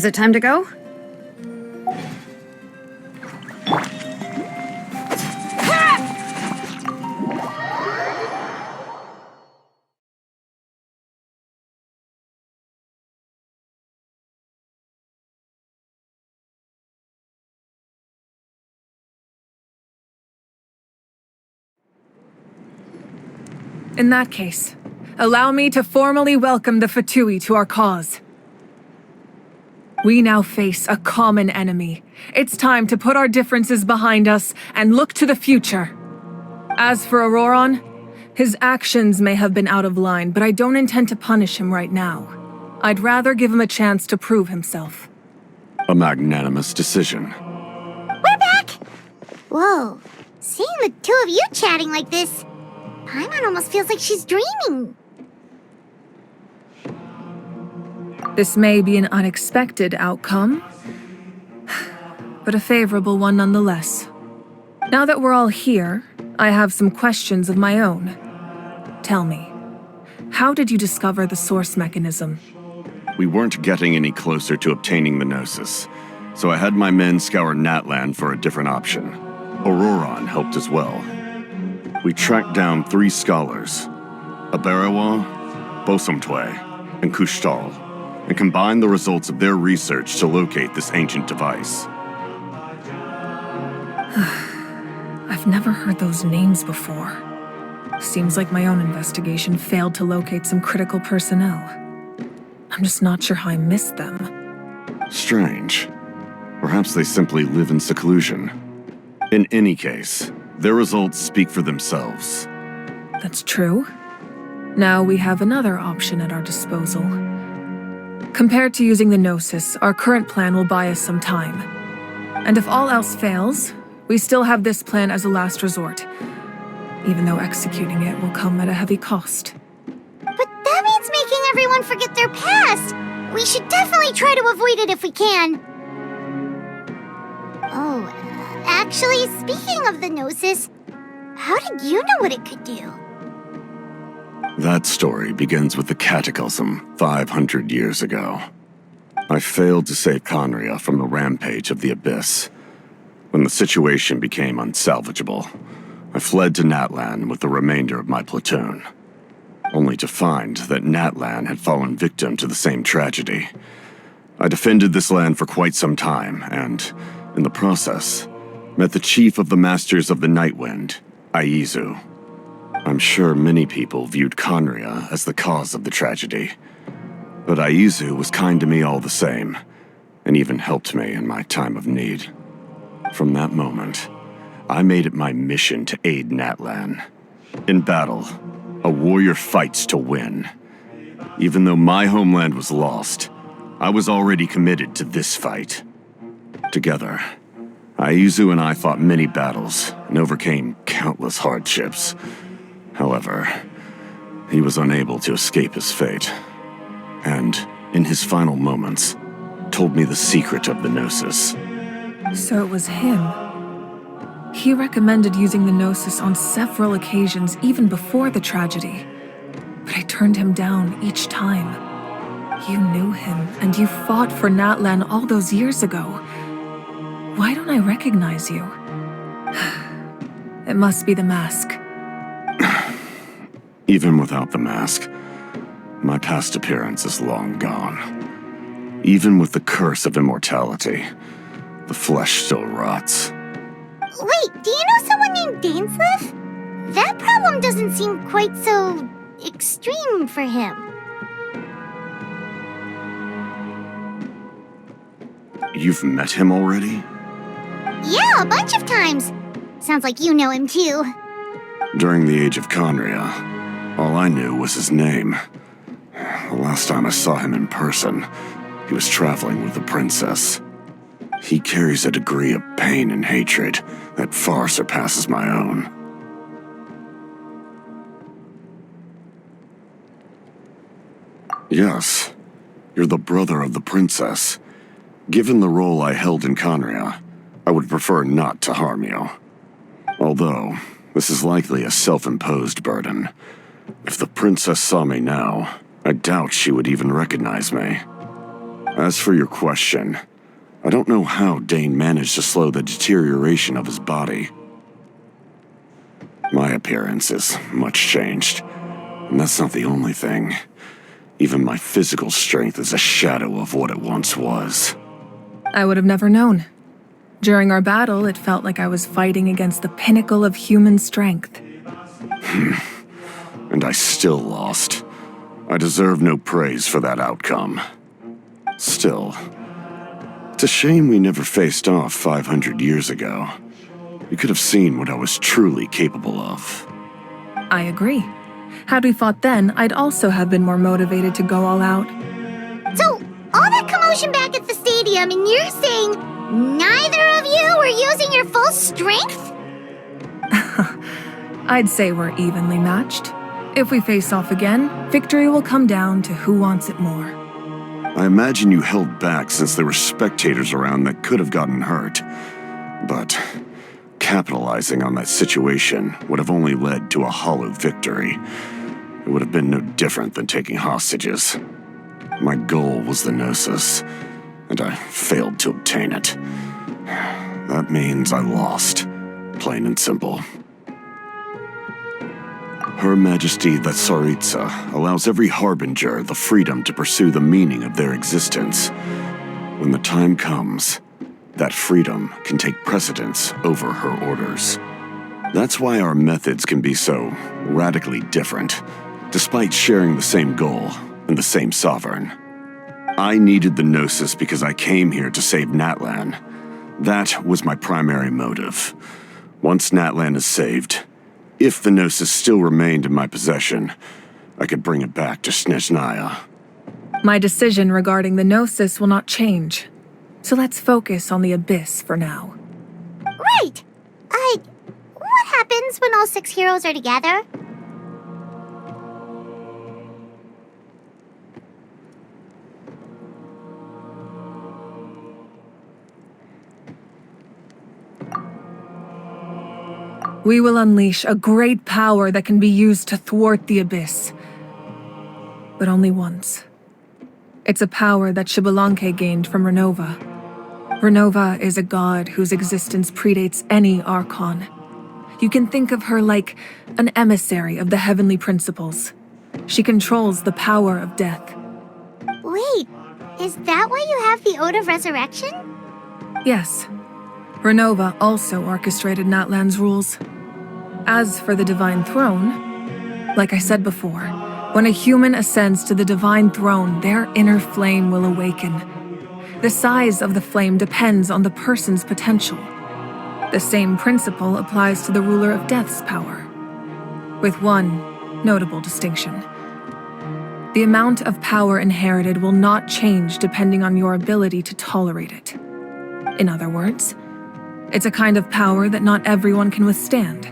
Is it time to go? In that case, allow me to formally welcome the Fatui to our cause. We now face a common enemy. It's time to put our differences behind us and look to the future. As for Auroron, his actions may have been out of line, but I don't intend to punish him right now. I'd rather give him a chance to prove himself. A magnanimous decision. We're back! Whoa, seeing the two of you chatting like this, Paimon almost feels like she's dreaming. This may be an unexpected outcome, but a favorable one nonetheless. Now that we're all here, I have some questions of my own. Tell me, how did you discover the source mechanism? We weren't getting any closer to obtaining the Gnosis, so I had my men scour Natlan for a different option. Auroron helped as well. We tracked down 3 scholars, Abarawa, Bosomtwe, and Kushtal, and combined the results of their research to locate this ancient device. I've never heard those names before. Seems like my own investigation failed to locate some critical personnel. I'm just not sure how I missed them. Strange. Perhaps they simply live in seclusion. In any case, their results speak for themselves. That's true. Now we have another option at our disposal. Compared to using the Gnosis, our current plan will buy us some time. And if all else fails, we still have this plan as a last resort, even though executing it will come at a heavy cost. But that means making everyone forget their past! We should definitely try to avoid it if we can. Oh, actually, speaking of the Gnosis, how did you know what it could do? That story begins with the Cataclysm 500 years ago. I failed to save Conria from the rampage of the Abyss. When the situation became unsalvageable, I fled to Natlan with the remainder of my platoon, only to find that Natlan had fallen victim to the same tragedy. I defended this land for quite some time, and, in the process, met the chief of the Masters of the Nightwind, Aizu. I'm sure many people viewed Conria as the cause of the tragedy, but Aizu was kind to me all the same, and even helped me in my time of need. From that moment, I made it my mission to aid Natlan. In battle, a warrior fights to win. Even though my homeland was lost, I was already committed to this fight. Together, Aizu and I fought many battles and overcame countless hardships. However, he was unable to escape his fate, and, in his final moments, told me the secret of the Gnosis. So it was him. He recommended using the Gnosis on several occasions, even before the tragedy. But I turned him down each time. You knew him, and you fought for Natlan all those years ago. Why don't I recognize you? It must be the mask. Even without the mask, my past appearance is long gone. Even with the curse of immortality, the flesh still rots. Wait, do you know someone named Dainsleif? That problem doesn't seem quite so extreme for him. You've met him already? Yeah, a bunch of times. Sounds like you know him too. During the age of Conria, all I knew was his name. The last time I saw him in person, he was traveling with the princess. He carries a degree of pain and hatred that far surpasses my own. Yes, you're the brother of the princess. Given the role I held in Conria, I would prefer not to harm you. Although, this is likely a self-imposed burden. If the princess saw me now, I doubt she would even recognize me. As for your question, I don't know how Dane managed to slow the deterioration of his body. My appearance is much changed, and that's not the only thing. Even my physical strength is a shadow of what it once was. I would have never known. During our battle, it felt like I was fighting against the pinnacle of human strength. And I still lost. I deserve no praise for that outcome. Still, it's a shame we never faced off 500 years ago. You could have seen what I was truly capable of. I agree. Had we fought then, I'd also have been more motivated to go all out. So, all that commotion back at the stadium, and you're saying neither of you were using your full strength? I'd say we're evenly matched. If we face off again, victory will come down to who wants it more. I imagine you held back since there were spectators around that could have gotten hurt. But capitalizing on that situation would have only led to a hollow victory. It would have been no different than taking hostages. My goal was the Gnosis, and I failed to obtain it. That means I lost, plain and simple. Her Majesty the Tsaritsa allows every harbinger the freedom to pursue the meaning of their existence. When the time comes, that freedom can take precedence over her orders. That's why our methods can be so radically different, despite sharing the same goal and the same sovereign. I needed the Gnosis because I came here to save Natlan. That was my primary motive. Once Natlan is saved, if the Gnosis still remained in my possession, I could bring it back to Snezhnaya. My decision regarding the Gnosis will not change. So let's focus on the Abyss for now. Right! What happens when all 6 heroes are together? We will unleash a great power that can be used to thwart the Abyss. But only once. It's a power that Xbalanque gained from Renova. Renova is a god whose existence predates any Archon. You can think of her like an emissary of the heavenly principles. She controls the power of death. Wait, is that why you have the Ode of Resurrection? Yes. Renova also orchestrated Natlan's rules. As for the Divine Throne, like I said before, when a human ascends to the Divine Throne, their inner flame will awaken. The size of the flame depends on the person's potential. The same principle applies to the ruler of Death's power, with one notable distinction. The amount of power inherited will not change depending on your ability to tolerate it. In other words, it's a kind of power that not everyone can withstand.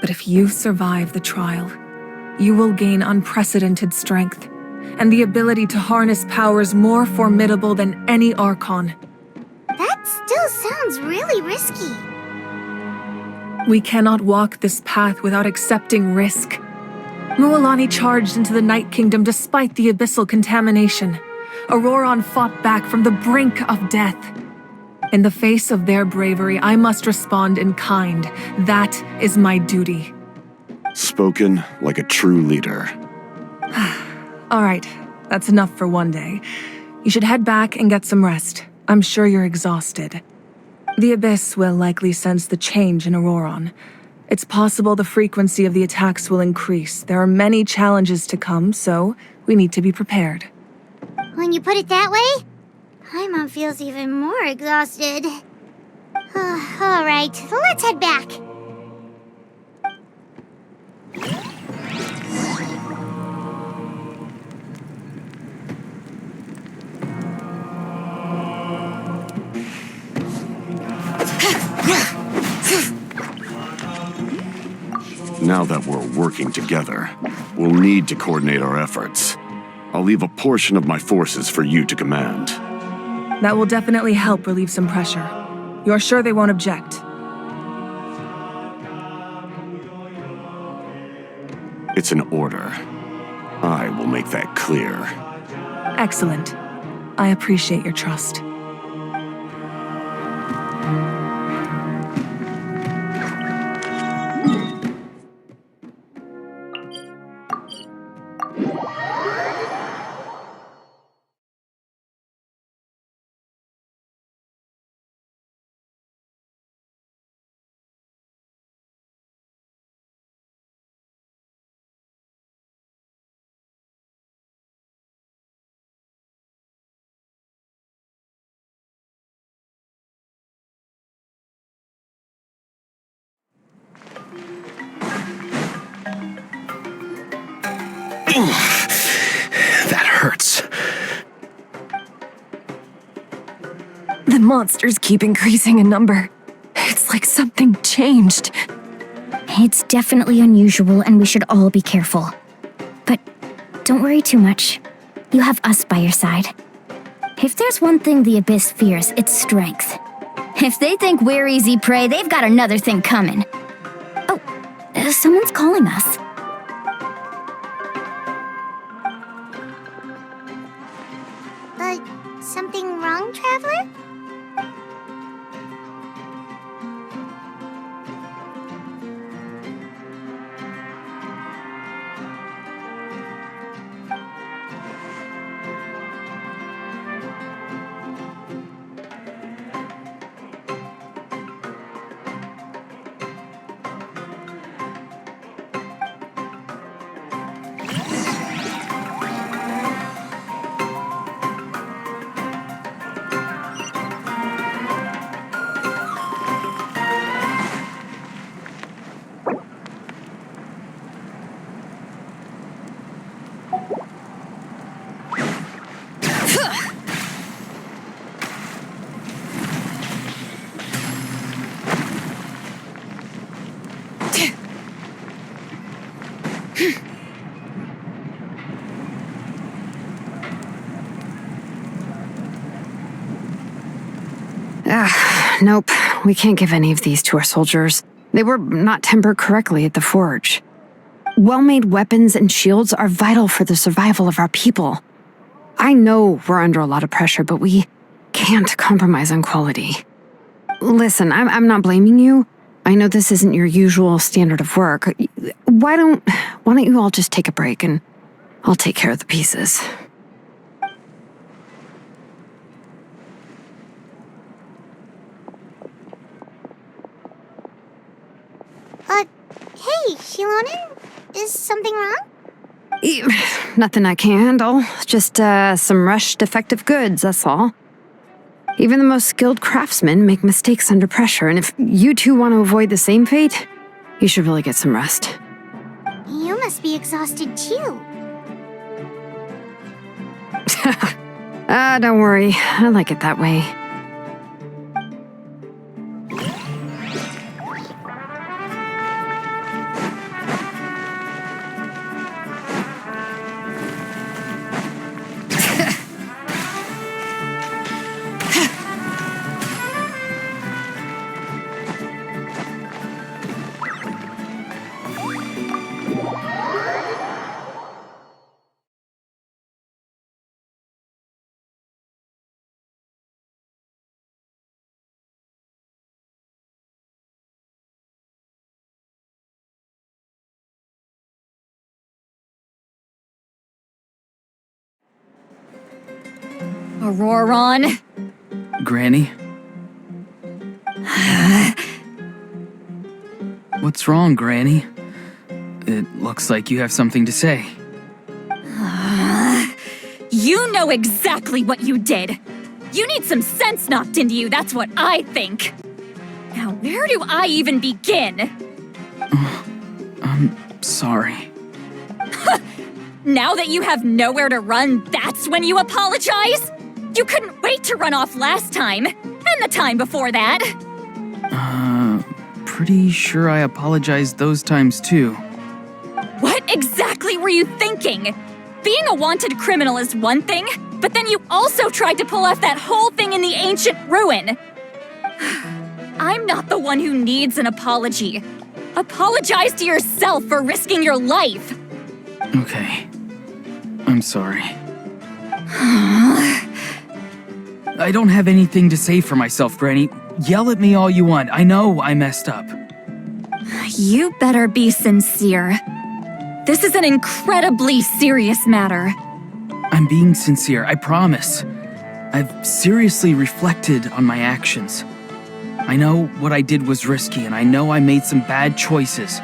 But if you survive the trial, you will gain unprecedented strength and the ability to harness powers more formidable than any Archon. That still sounds really risky. We cannot walk this path without accepting risk. Mualani charged into the Night Kingdom despite the abyssal contamination. Auroron fought back from the brink of death. In the face of their bravery, I must respond in kind. That is my duty. Spoken like a true leader. All right, that's enough for one day. You should head back and get some rest. I'm sure you're exhausted. The Abyss will likely sense the change in Auroron. It's possible the frequency of the attacks will increase. There are many challenges to come, so we need to be prepared. When you put it that way, Paimon feels even more exhausted. All right, let's head back. Now that we're working together, we'll need to coordinate our efforts. I'll leave a portion of my forces for you to command. That will definitely help relieve some pressure. You're sure they won't object? It's an order. I will make that clear. Excellent. I appreciate your trust. That hurts. The monsters keep increasing in number. It's like something changed. It's definitely unusual and we should all be careful. But don't worry too much. You have us by your side. If there's one thing the Abyss fears, it's strength. If they think we're easy prey, they've got another thing coming. Oh, someone's calling us. Something wrong, Traveler? Nope. We can't give any of these to our soldiers. They were not tempered correctly at the forge. Well-made weapons and shields are vital for the survival of our people. I know we're under a lot of pressure, but we can't compromise on quality. Listen, I'm not blaming you. I know this isn't your usual standard of work. Why don't you all just take a break and I'll take care of the pieces. Hey, Shilonen? Is something wrong? Nothing I can't handle. Just some rushed defective goods, that's all. Even the most skilled craftsmen make mistakes under pressure, and if you two want to avoid the same fate, you should really get some rest. You must be exhausted too. Don't worry. I like it that way. Auroron? Granny? What's wrong, Granny? It looks like you have something to say. You know exactly what you did. You need some sense knocked into you, that's what I think. Now, where do I even begin? I'm sorry. Now that you have nowhere to run, that's when you apologize? You couldn't wait to run off last time, and the time before that. Pretty sure I apologized those times too. What exactly were you thinking? Being a wanted criminal is one thing, but then you also tried to pull off that whole thing in the ancient ruin. I'm not the one who needs an apology. Apologize to yourself for risking your life. Okay. I'm sorry. I don't have anything to say for myself, Granny. Yell at me all you want. I know I messed up. You better be sincere. This is an incredibly serious matter. I'm being sincere, I promise. I've seriously reflected on my actions. I know what I did was risky, and I know I made some bad choices.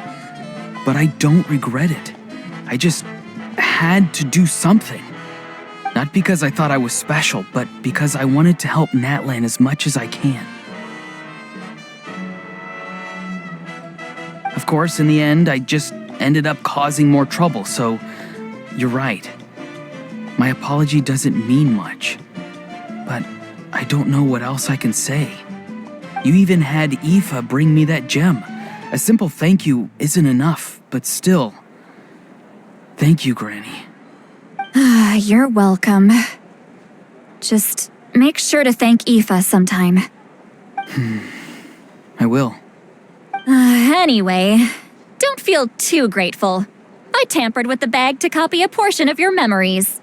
But I don't regret it. I just had to do something. Not because I thought I was special, but because I wanted to help Natlan as much as I can. Of course, in the end, I just ended up causing more trouble, so you're right. My apology doesn't mean much, but I don't know what else I can say. You even had Aoife bring me that gem. A simple thank you isn't enough, but still. Thank you, Granny. You're welcome. Just make sure to thank Aoife sometime. I will. Anyway, don't feel too grateful. I tampered with the bag to copy a portion of your memories.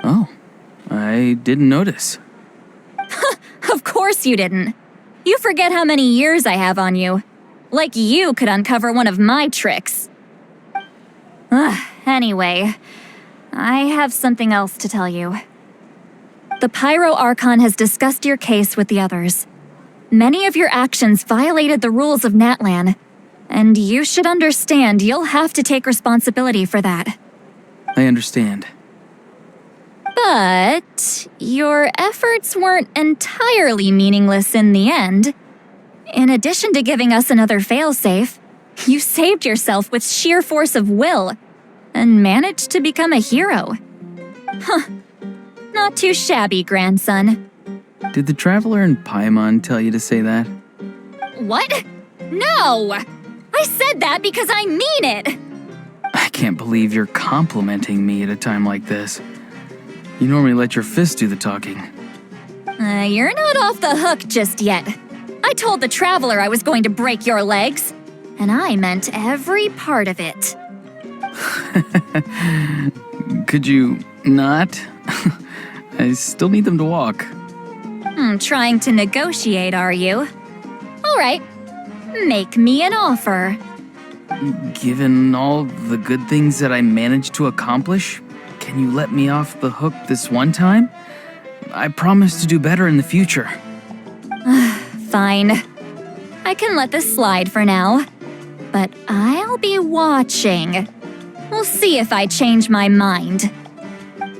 Oh, I didn't notice. Of course you didn't. You forget how many years I have on you. Like you could uncover one of my tricks. Anyway, I have something else to tell you. The Pyro Archon has discussed your case with the others. Many of your actions violated the rules of Natlan, and you should understand you'll have to take responsibility for that. I understand. But your efforts weren't entirely meaningless in the end. In addition to giving us another failsafe, you saved yourself with sheer force of will and managed to become a hero. Not too shabby, grandson. Did the Traveler and Paimon tell you to say that? What? No! I said that because I mean it! I can't believe you're complimenting me at a time like this. You normally let your fist do the talking. You're not off the hook just yet. I told the Traveler I was going to break your legs, and I meant every part of it. Could you not? I still need them to walk. Trying to negotiate, are you? All right, make me an offer. Given all the good things that I managed to accomplish, can you let me off the hook this one time? I promise to do better in the future. Fine. I can let this slide for now. But I'll be watching. We'll see if I change my mind.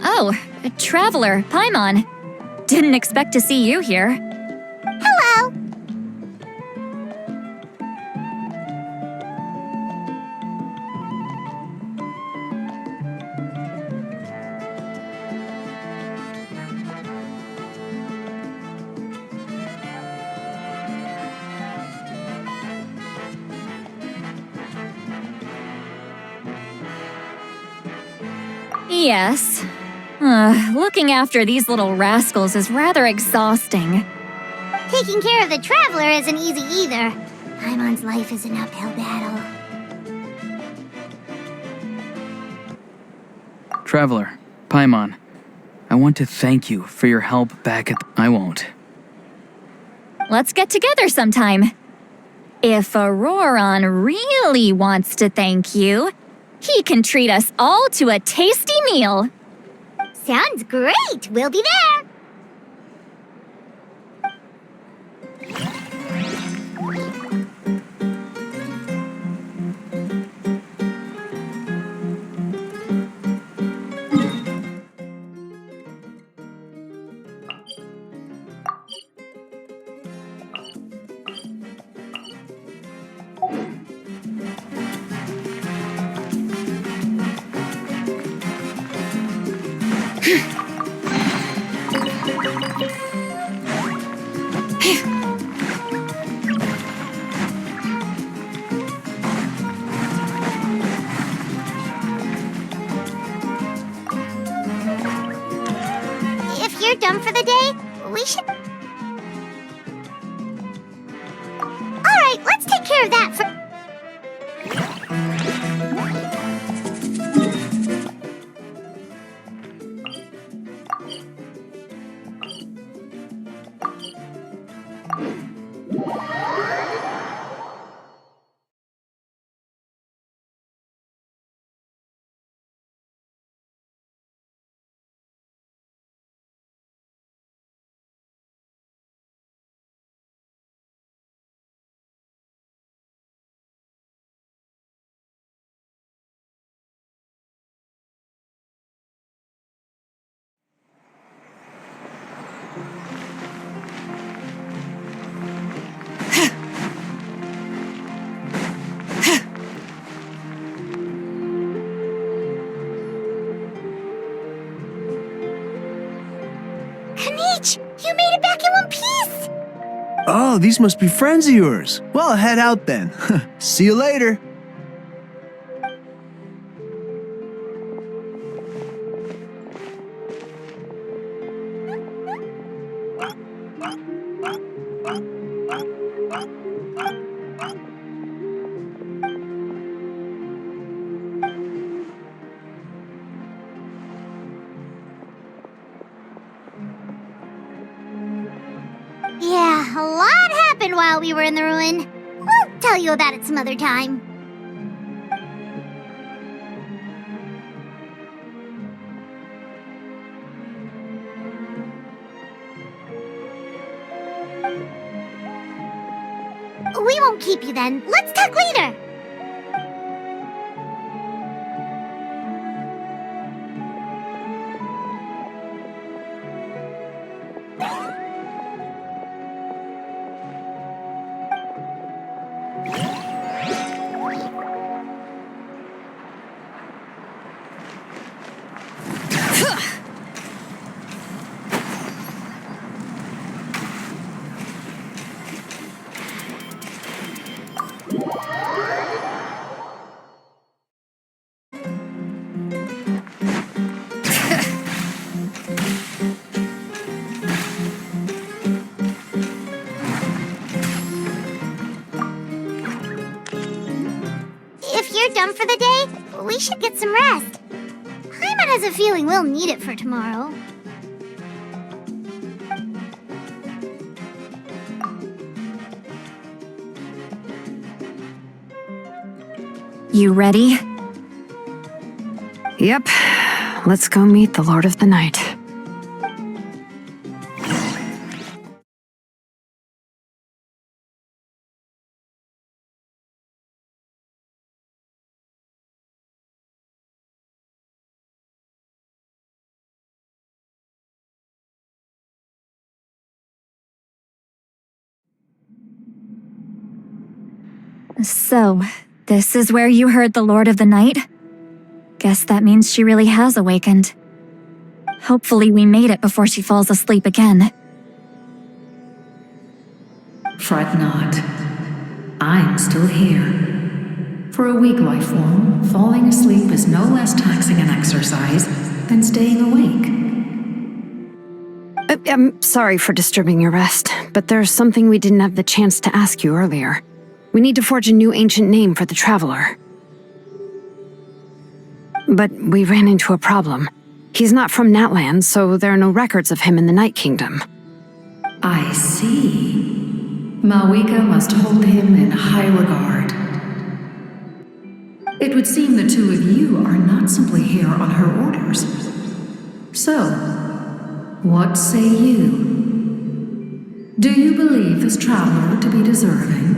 Oh, Traveler, Paimon. Didn't expect to see you here. Hello! Yes. Looking after these little rascals is rather exhausting. Taking care of the Traveler isn't easy either. Paimon's life is an uphill battle. Traveler, Paimon, I want to thank you for your help back at... I won't. Let's get together sometime. If Auroron really wants to thank you, he can treat us all to a tasty meal. Sounds great! We'll be there! If you're done for the day, we should... Alright, let's take care of that for... You made it back in one piece! Oh, these must be friends of yours. Well, head out then. See you later. Yeah, a lot happened while we were in the ruin. We'll tell you about it some other time. We won't keep you then. Let's talk later. If you're done for the day, we should get some rest. Paimon has a feeling we'll need it for tomorrow. You ready? Yep. Let's go meet the Lord of the Night. So, this is where you heard the Lord of the Night? Guess that means she really has awakened. Hopefully we made it before she falls asleep again. Fret not. I'm still here. For a weak life form, falling asleep is no less taxing an exercise than staying awake. I'm sorry for disturbing your rest, but there's something we didn't have the chance to ask you earlier. We need to forge a new ancient name for the Traveler. But we ran into a problem. He's not from Natlan, so there are no records of him in the Night Kingdom. I see. Malwika must hold him in high regard. It would seem the two of you are not simply here on her orders. So, what say you? Do you believe this traveler to be deserving?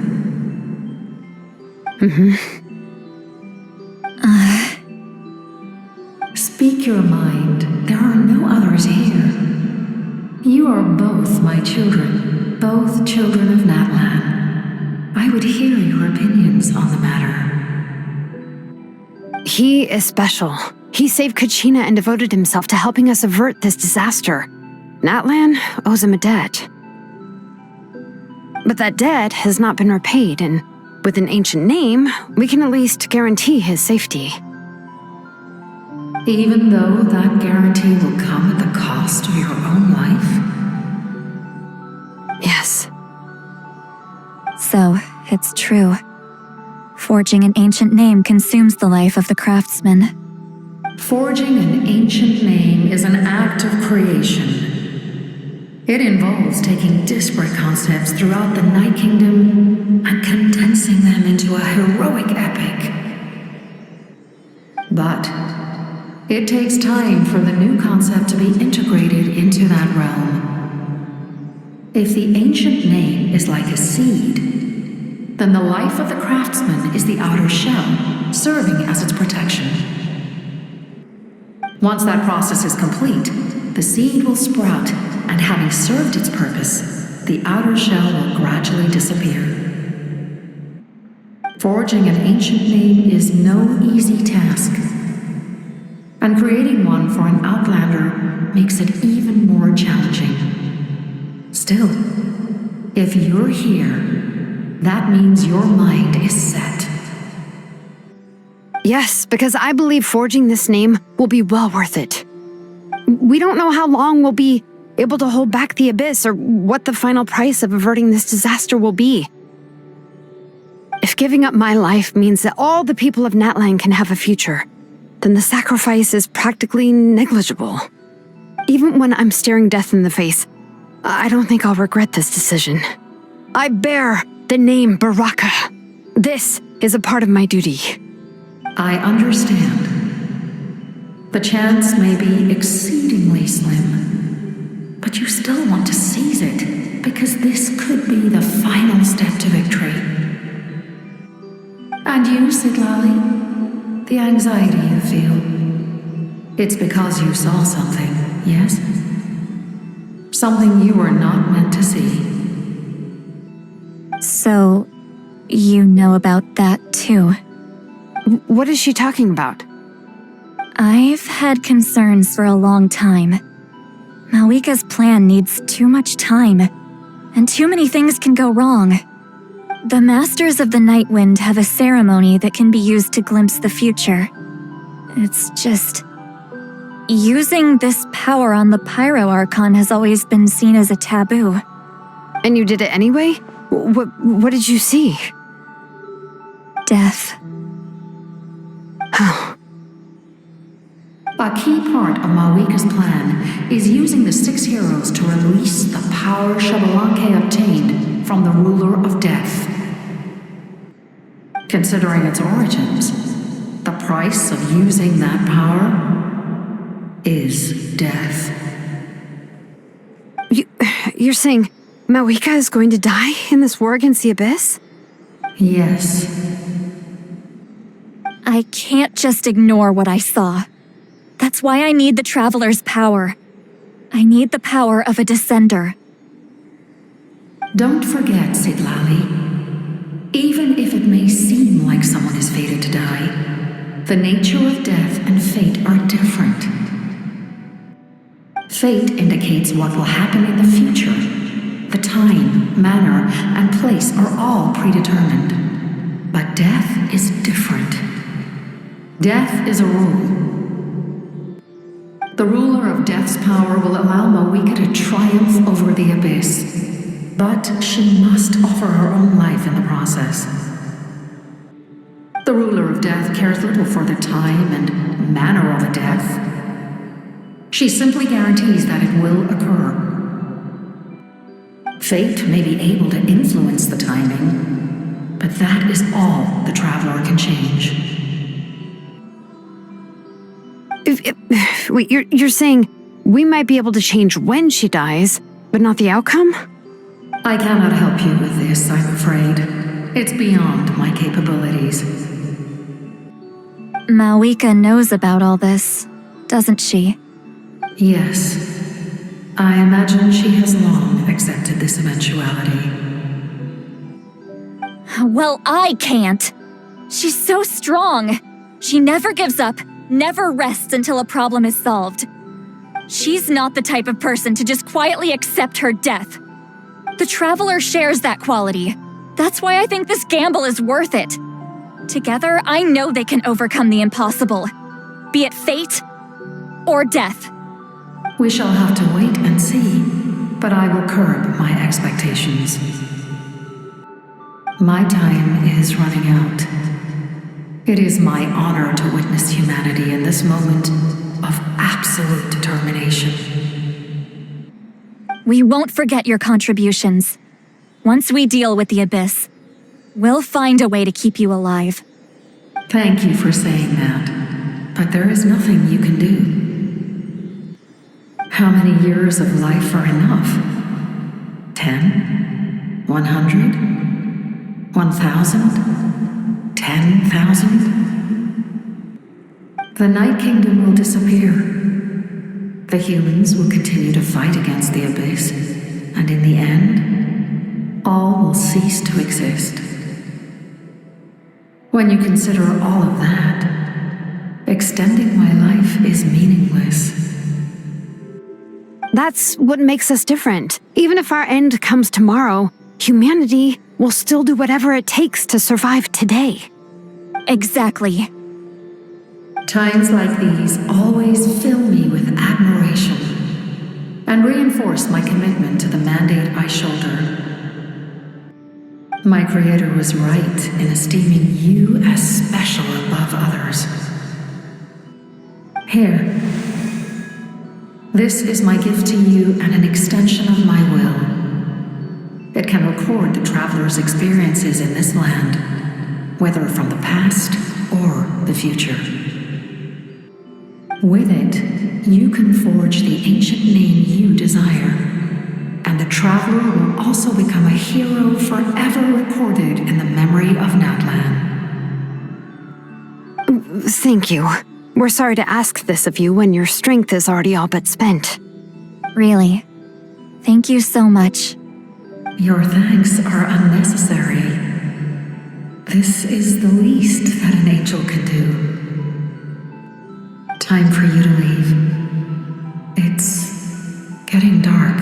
Speak your mind. There are no others here. You are both my children, both children of Natlan. I would hear your opinions on the matter. He is special. He saved Kachina and devoted himself to helping us avert this disaster. Natlan owes him a debt. But that debt has not been repaid, and with an ancient name, we can at least guarantee his safety. Even though that guarantee will come at the cost of your own life? Yes. So, it's true. Forging an ancient name consumes the life of the craftsman. Forging an ancient name is an act of creation. It involves taking disparate concepts throughout the Night Kingdom and condensing them into a heroic epic. But it takes time for the new concept to be integrated into that realm. If the ancient name is like a seed, then the life of the craftsman is the outer shell, serving as its protection. Once that process is complete, the seed will sprout, and having served its purpose, the outer shell will gradually disappear. Forging an ancient name is no easy task, and creating one for an outlander makes it even more challenging. Still, if you're here, that means your mind is set. Yes, because I believe forging this name will be well worth it. We don't know how long we'll be able to hold back the abyss or what the final price of averting this disaster will be. If giving up my life means that all the people of Natlan can have a future, then the sacrifice is practically negligible. Even when I'm staring death in the face, I don't think I'll regret this decision. I bear the name Baraka. This is a part of my duty. I understand. The chance may be exceedingly slim, but you still want to seize it because this could be the final step to victory. And you, Siglali, the anxiety you feel, it's because you saw something, yes? Something you were not meant to see. So, you know about that too. What is she talking about? I've had concerns for a long time. Malika's plan needs too much time, and too many things can go wrong. The Masters of the Night Wind have a ceremony that can be used to glimpse the future. It's just... using this power on the Pyro Archon has always been seen as a taboo. And you did it anyway? What did you see? Death. Oh. A key part of Malika's plan is using the 6 heroes to release the power Xbalanque obtained from the ruler of death. Considering its origins, the price of using that power is death. You're saying Malika is going to die in this war against the Abyss? Yes. I can't just ignore what I saw. That's why I need the Traveler's power. I need the power of a Descender. Don't forget, Siglali. Even if it may seem like someone is fated to die, the nature of death and fate are different. Fate indicates what will happen in the future. The time, manner, and place are all predetermined. But death is different. Death is a rule. The ruler of death's power will allow Malika to triumph over the abyss, but she must offer her own life in the process. The ruler of death cares little for the time and manner of a death. She simply guarantees that it will occur. Fate may be able to influence the timing, but that is all the Traveler can change. Wait, you're saying we might be able to change when she dies, but not the outcome? I cannot help you with this, I'm afraid. It's beyond my capabilities. Malika knows about all this, doesn't she? Yes. I imagine she has long accepted this eventuality. Well, I can't. She's so strong. She never gives up, never rests until a problem is solved. She's not the type of person to just quietly accept her death. The Traveler shares that quality. That's why I think this gamble is worth it. Together, I know they can overcome the impossible, be it fate or death. We shall have to wait and see, but I will curb my expectations. My time is running out. It is my honor to witness humanity in this moment of absolute determination. We won't forget your contributions. Once we deal with the Abyss, we'll find a way to keep you alive. Thank you for saying that, but there is nothing you can do. How many years of life are enough? 10? 100? 1,000? 10,000? The Night Kingdom will disappear. The humans will continue to fight against the Abyss, and in the end, all will cease to exist. When you consider all of that, extending my life is meaningless. That's what makes us different. Even if our end comes tomorrow, humanity will still do whatever it takes to survive today. Exactly. Times like these always fill me with admiration and reinforce my commitment to the mandate I shoulder. My creator was right in esteeming you as special above others. Here. This is my gift to you and an extension of my will. It can record the traveler's experiences in this land, whether from the past or the future. With it, you can forge the ancient name you desire, and the traveler will also become a hero forever recorded in the memory of Natlan. Thank you. We're sorry to ask this of you when your strength is already all but spent. Really. Thank you so much. Your thanks are unnecessary. This is the least that an angel can do. Time for you to leave. It's getting dark.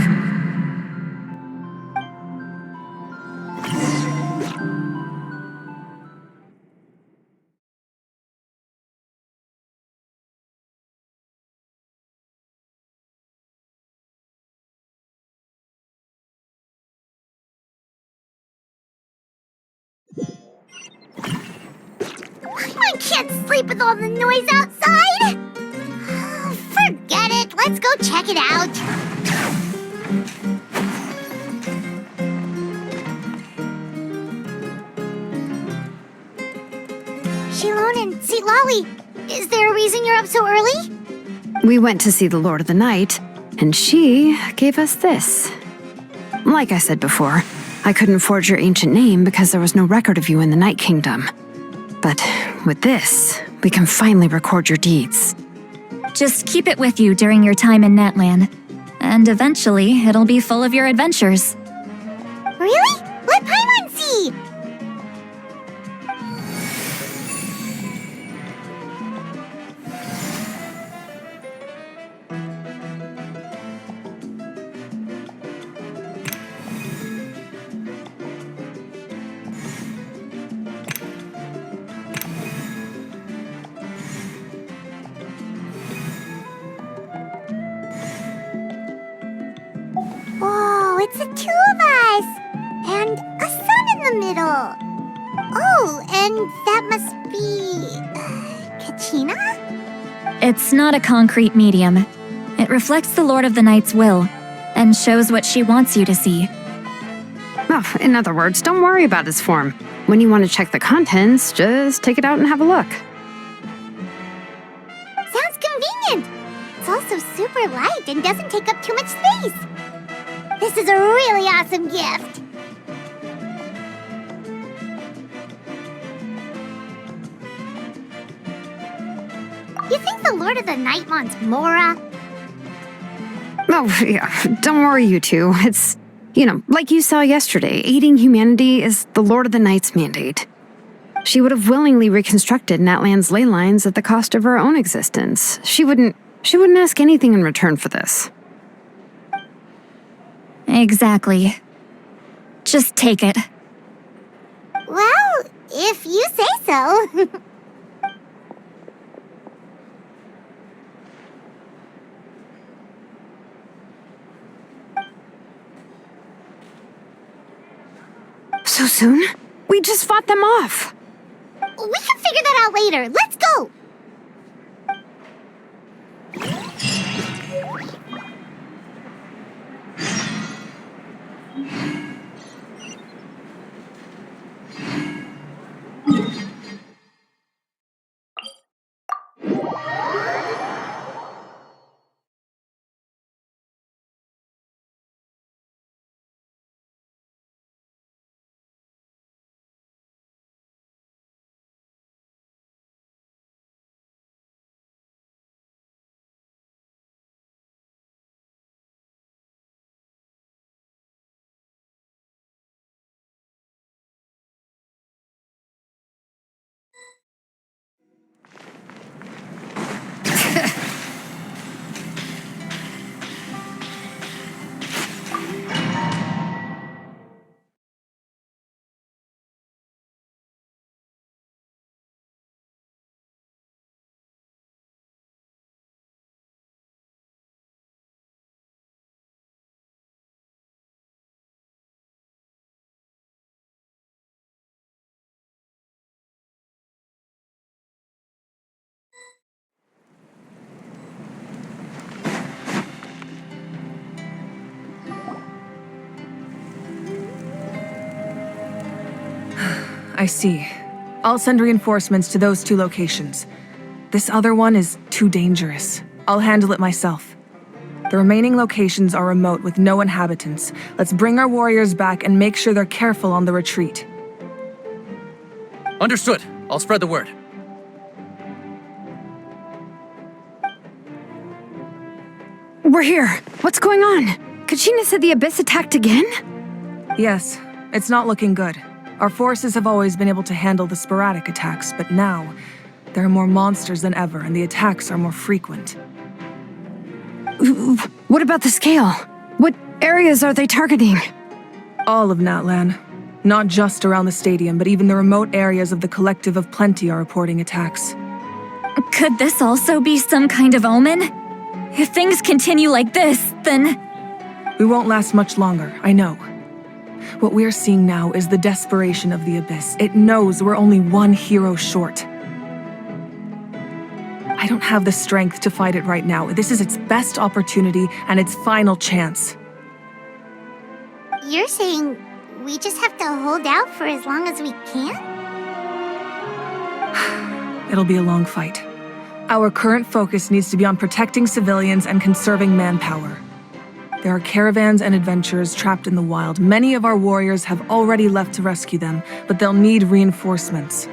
I can't sleep with all the noise outside! Forget it, let's go check it out. Shilon and Lolly, is there a reason you're up so early? We went to see the Lord of the Night, and she gave us this. Like I said before, I couldn't forge your ancient name because there was no record of you in the Night Kingdom. But with this, we can finally record your deeds. Just keep it with you during your time in Natlan, and eventually it'll be full of your adventures. Really? Let Paimon see! Whoa, it's the two of us! And a sun in the middle! Oh, and that must be... Kachina? It's not a concrete medium. It reflects the Lord of the Night's will, and shows what she wants you to see. Well, in other words, don't worry about its form. When you want to check the contents, just take it out and have a look. Sounds convenient! It's also super light and doesn't take up too much space. This is a really awesome gift! You think the Lord of the Night wants Mora? Oh, yeah, don't worry, you two. It's, like you saw yesterday, aiding humanity is the Lord of the Night's mandate. She would have willingly reconstructed Natlan's ley lines at the cost of her own existence. She wouldn't ask anything in return for this. Exactly. Just take it. Well, if you say so. So soon? We just fought them off. We can figure that out later. Let's go! I see. I'll send reinforcements to those 2 locations. This other one is too dangerous. I'll handle it myself. The remaining locations are remote with no inhabitants. Let's bring our warriors back and make sure they're careful on the retreat. Understood. I'll spread the word. We're here. What's going on? Kachina said the Abyss attacked again? Yes, it's not looking good. Our forces have always been able to handle the sporadic attacks, but now there are more monsters than ever, and the attacks are more frequent. What about the scale? What areas are they targeting? All of Natlan. Not just around the stadium, but even the remote areas of the Collective of Plenty are reporting attacks. Could this also be some kind of omen? If things continue like this, then... We won't last much longer, I know. What we're seeing now is the desperation of the Abyss. It knows we're only one hero short. I don't have the strength to fight it right now. This is its best opportunity and its final chance. You're saying we just have to hold out for as long as we can? It'll be a long fight. Our current focus needs to be on protecting civilians and conserving manpower. There are caravans and adventurers trapped in the wild. Many of our warriors have already left to rescue them, but they'll need reinforcements.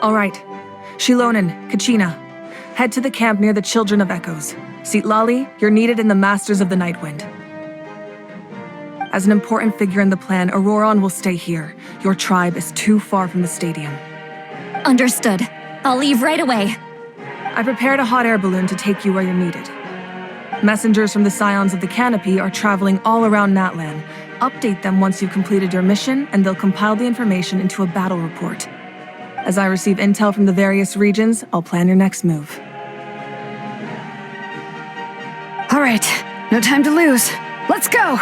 All right. Shilonen, Kachina, head to the camp near the Children of Echoes. Sitlali, you're needed in the Masters of the Nightwind. As an important figure in the plan, Auroron will stay here. Your tribe is too far from the stadium. Understood. I'll leave right away. I prepared a hot air balloon to take you where you're needed. Messengers from the Scions of the Canopy are traveling all around Natlan. Update them once you've completed your mission, and they'll compile the information into a battle report. As I receive intel from the various regions, I'll plan your next move. All right, no time to lose. Let's go!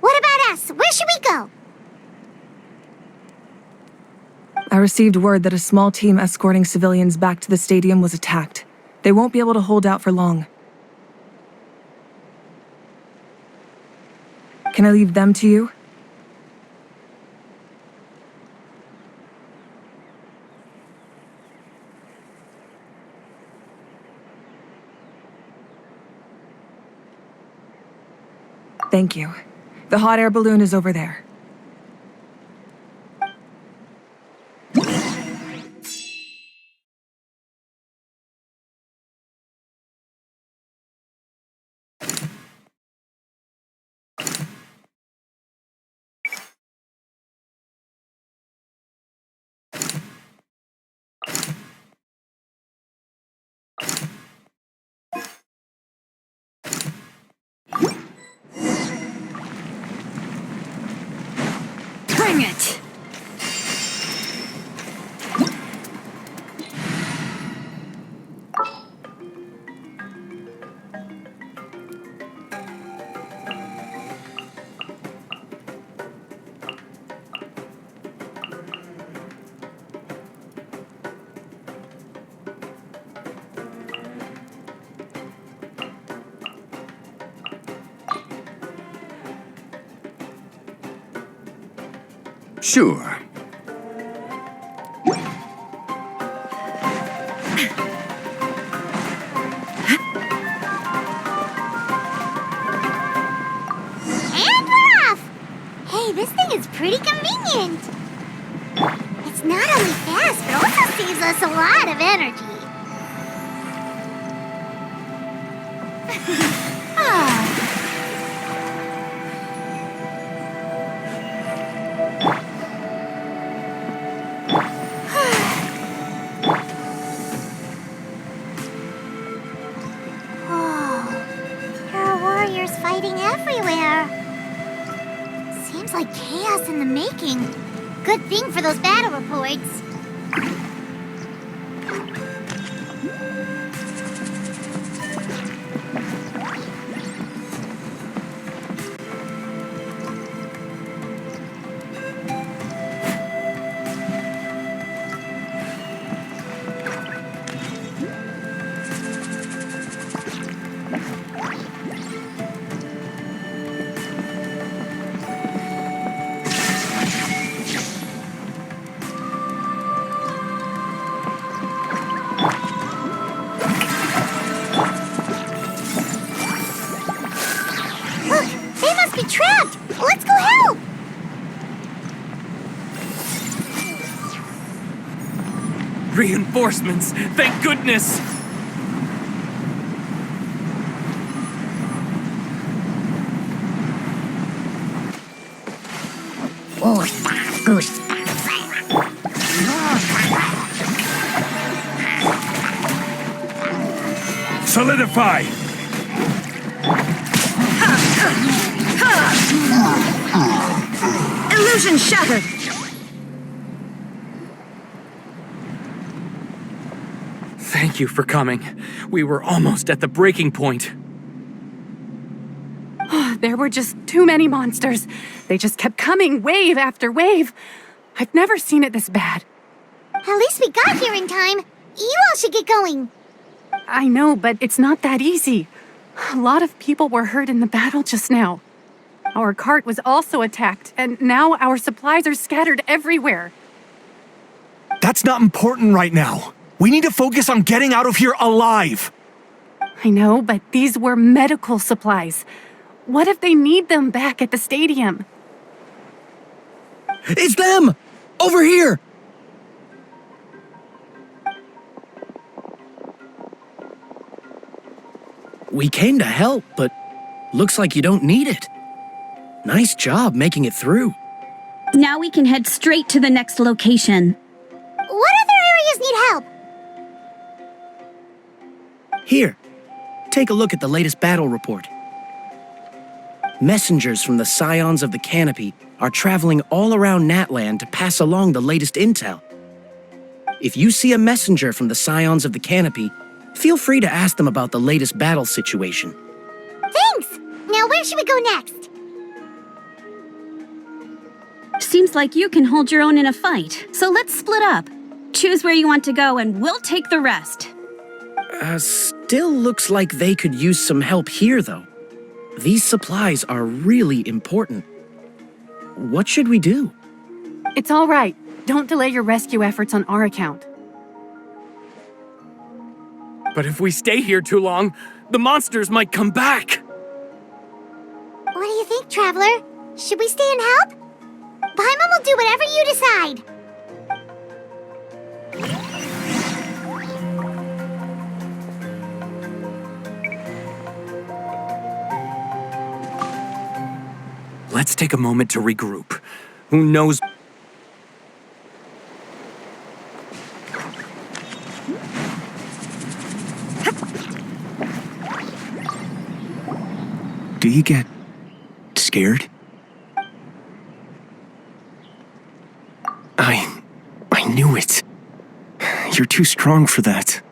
What about us? Where should we go? I received word that a small team escorting civilians back to the stadium was attacked. They won't be able to hold out for long. Can I leave them to you? Thank you. The hot air balloon is over there. Bring it! Sure. And we're off! Hey, this thing is pretty convenient. It's not only fast, but also saves us a lot of energy. Ah. Fighting everywhere. Seems like chaos in the making. Good thing for those battle reports. Reinforcements! Thank goodness! Solidify! Illusion shattered! Thank you for coming. We were almost at the breaking point. There were just too many monsters. They just kept coming, wave after wave. I've never seen it this bad. At least we got here in time. You all should get going. I know, but it's not that easy. A lot of people were hurt in the battle just now. Our cart was also attacked, and now our supplies are scattered everywhere. That's not important right now. We need to focus on getting out of here alive. I know, but these were medical supplies. What if they need them back at the stadium? It's them! Over here! We came to help, but looks like you don't need it. Nice job making it through. Now we can head straight to the next location. What other areas need help? Here, take a look at the latest battle report. Messengers from the Scions of the Canopy are traveling all around Natlan to pass along the latest intel. If you see a messenger from the Scions of the Canopy, feel free to ask them about the latest battle situation. Thanks! Now where should we go next? Seems like you can hold your own in a fight, so let's split up. Choose where you want to go and we'll take the rest. Still looks like they could use some help here, though. These supplies are really important. What should we do? It's all right. Don't delay your rescue efforts on our account. But if we stay here too long, the monsters might come back. What do you think, Traveler? Should we stay and help? Paimon will do whatever you decide. Let's take a moment to regroup. Who knows? Do you get scared? I knew it. You're too strong for that.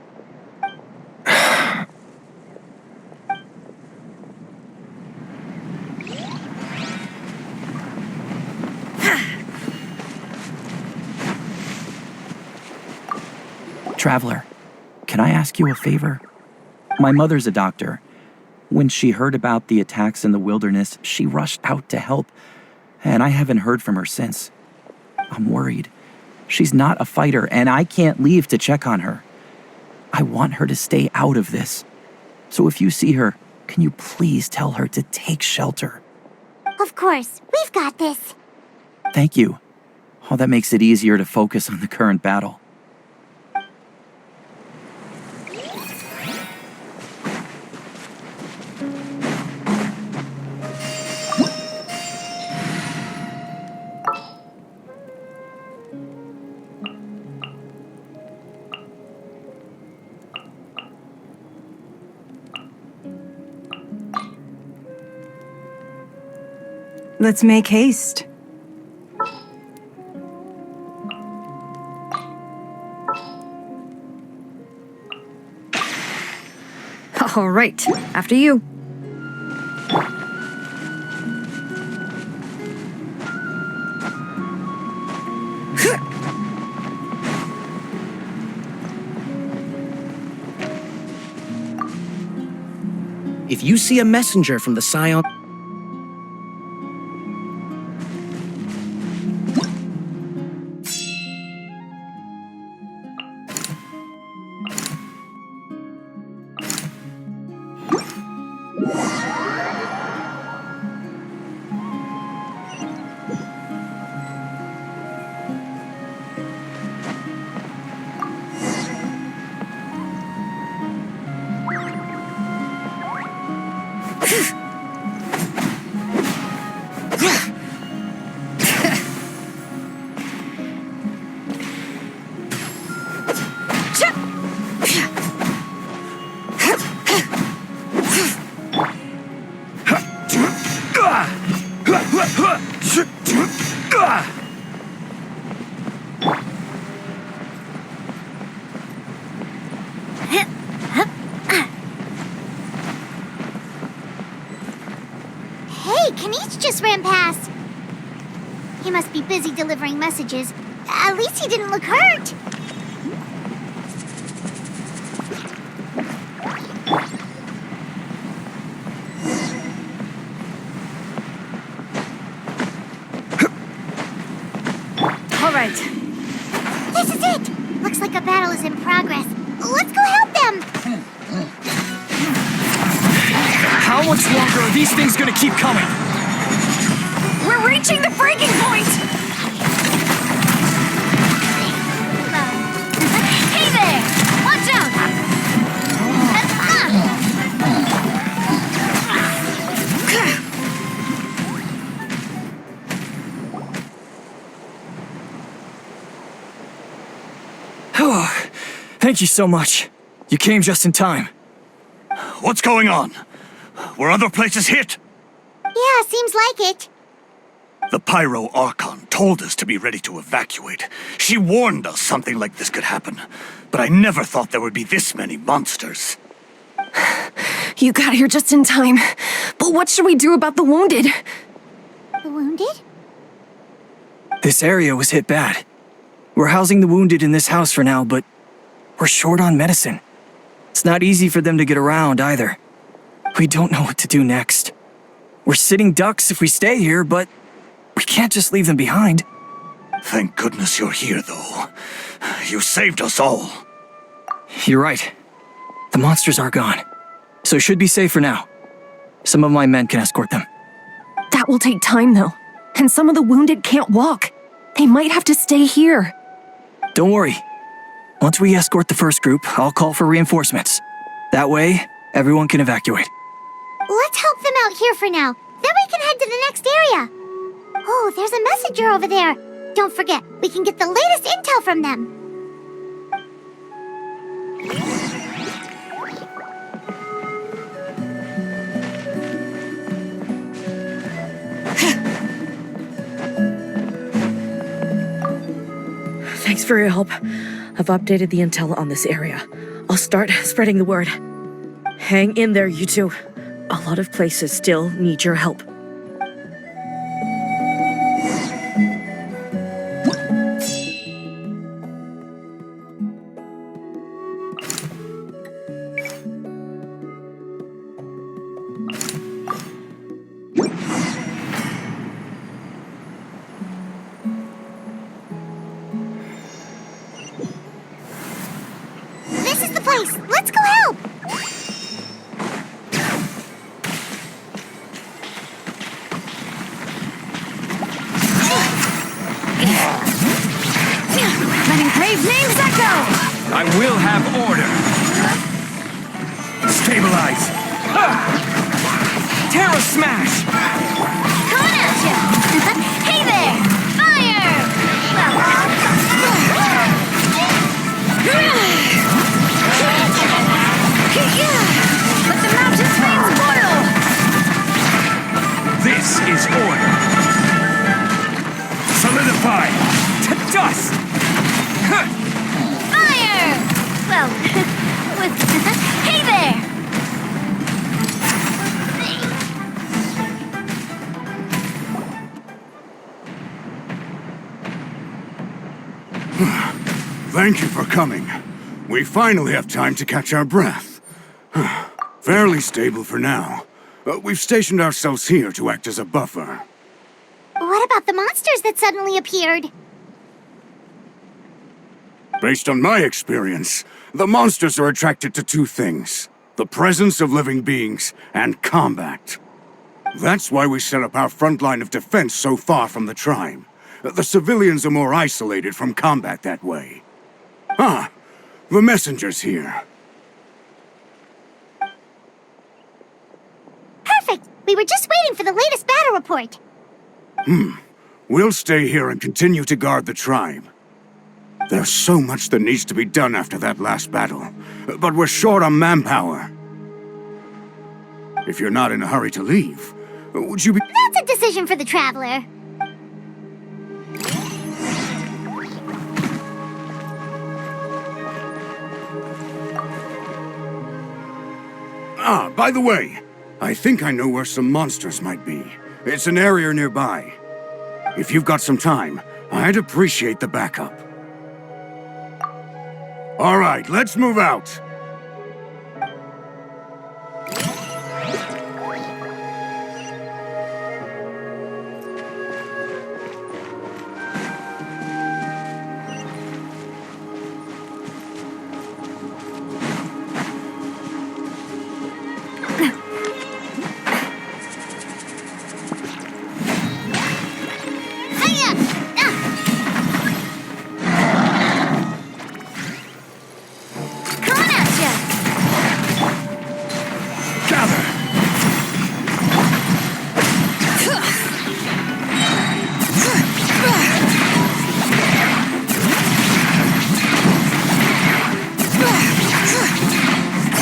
Traveler, can I ask you a favor? My mother's a doctor. When she heard about the attacks in the wilderness, she rushed out to help, and I haven't heard from her since. I'm worried. She's not a fighter, and I can't leave to check on her. I want her to stay out of this. So if you see her, can you please tell her to take shelter? Of course, we've got this. Thank you. Oh, that makes it easier to focus on the current battle. Let's make haste. All right, after you. If you see a messenger from the Scion... Hey, Kanish just ran past. He must be busy delivering messages. At least he didn't look hurt. All right. This is it. Looks like a battle is in progress. Let's go help them. How much longer are these things gonna keep coming? We're reaching the breaking point! Hey there! Watch out! Thank you so much. You came just in time. What's going on? Were other places hit? Yeah, seems like it. The Pyro Archon told us to be ready to evacuate. She warned us something like this could happen. But I never thought there would be this many monsters. You got here just in time. But what should we do about the wounded? The wounded? This area was hit bad. We're housing the wounded in this house for now, but we're short on medicine. It's not easy for them to get around either. We don't know what to do next. We're sitting ducks if we stay here, but we can't just leave them behind. Thank goodness you're here, though. You saved us all. You're right. The monsters are gone, so it should be safe for now. Some of my men can escort them. That will take time, though. And some of the wounded can't walk. They might have to stay here. Don't worry. Once we escort the first group, I'll call for reinforcements. That way, everyone can evacuate. Let's help them out here for now. Then we can head to the next area. Oh, there's a messenger over there. Don't forget, we can get the latest intel from them. Thanks for your help. I've updated the intel on this area. I'll start spreading the word. Hang in there, you two. A lot of places still need your help. This is the place. Let's go help. Letting brave names echo! I will have order. Stabilize. Terra Smash! Coming at you. Hey there. Fire. Let the mountain flames boil! This is order. Solidify to dust! Fire. Well, with hey there. Thank you for coming. We finally have time to catch our breath. Fairly stable for now. We've stationed ourselves here to act as a buffer. What about the monsters that suddenly appeared? Based on my experience, the monsters are attracted to two things: the presence of living beings and combat. That's why we set up our front line of defense so far from the tribe. The civilians are more isolated from combat that way. Ah, the messenger's here. Perfect. We were just waiting for the latest battle report. We'll stay here and continue to guard the tribe. There's so much that needs to be done after that last battle, but we're short on manpower. If you're not in a hurry to leave, would you be— That's a decision for the traveler. Ah, by the way, I think I know where some monsters might be. It's an area nearby. If you've got some time, I'd appreciate the backup. All right, let's move out.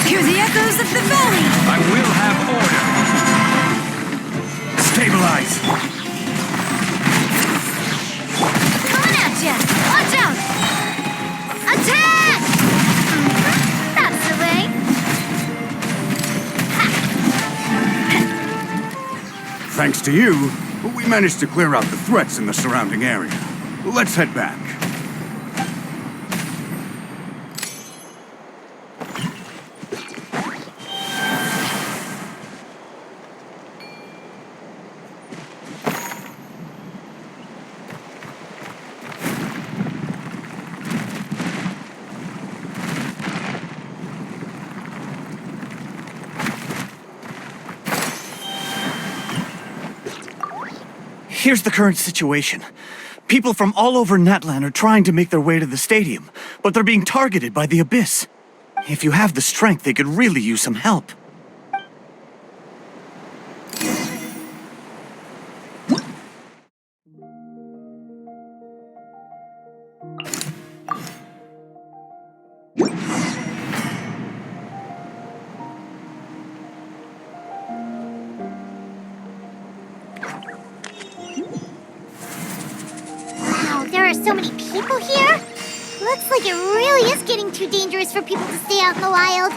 Hear the echoes of the valley! I will have order. Stabilize. Coming at ya! Watch out! Attack! That's the way. Thanks to you, we managed to clear out the threats in the surrounding area. Let's head back. Here's the current situation. People from all over Natlan are trying to make their way to the stadium, but they're being targeted by the Abyss. If you have the strength, they could really use some help. Wow, there are so many people here. Looks like it really is getting too dangerous for people to stay out in the wild.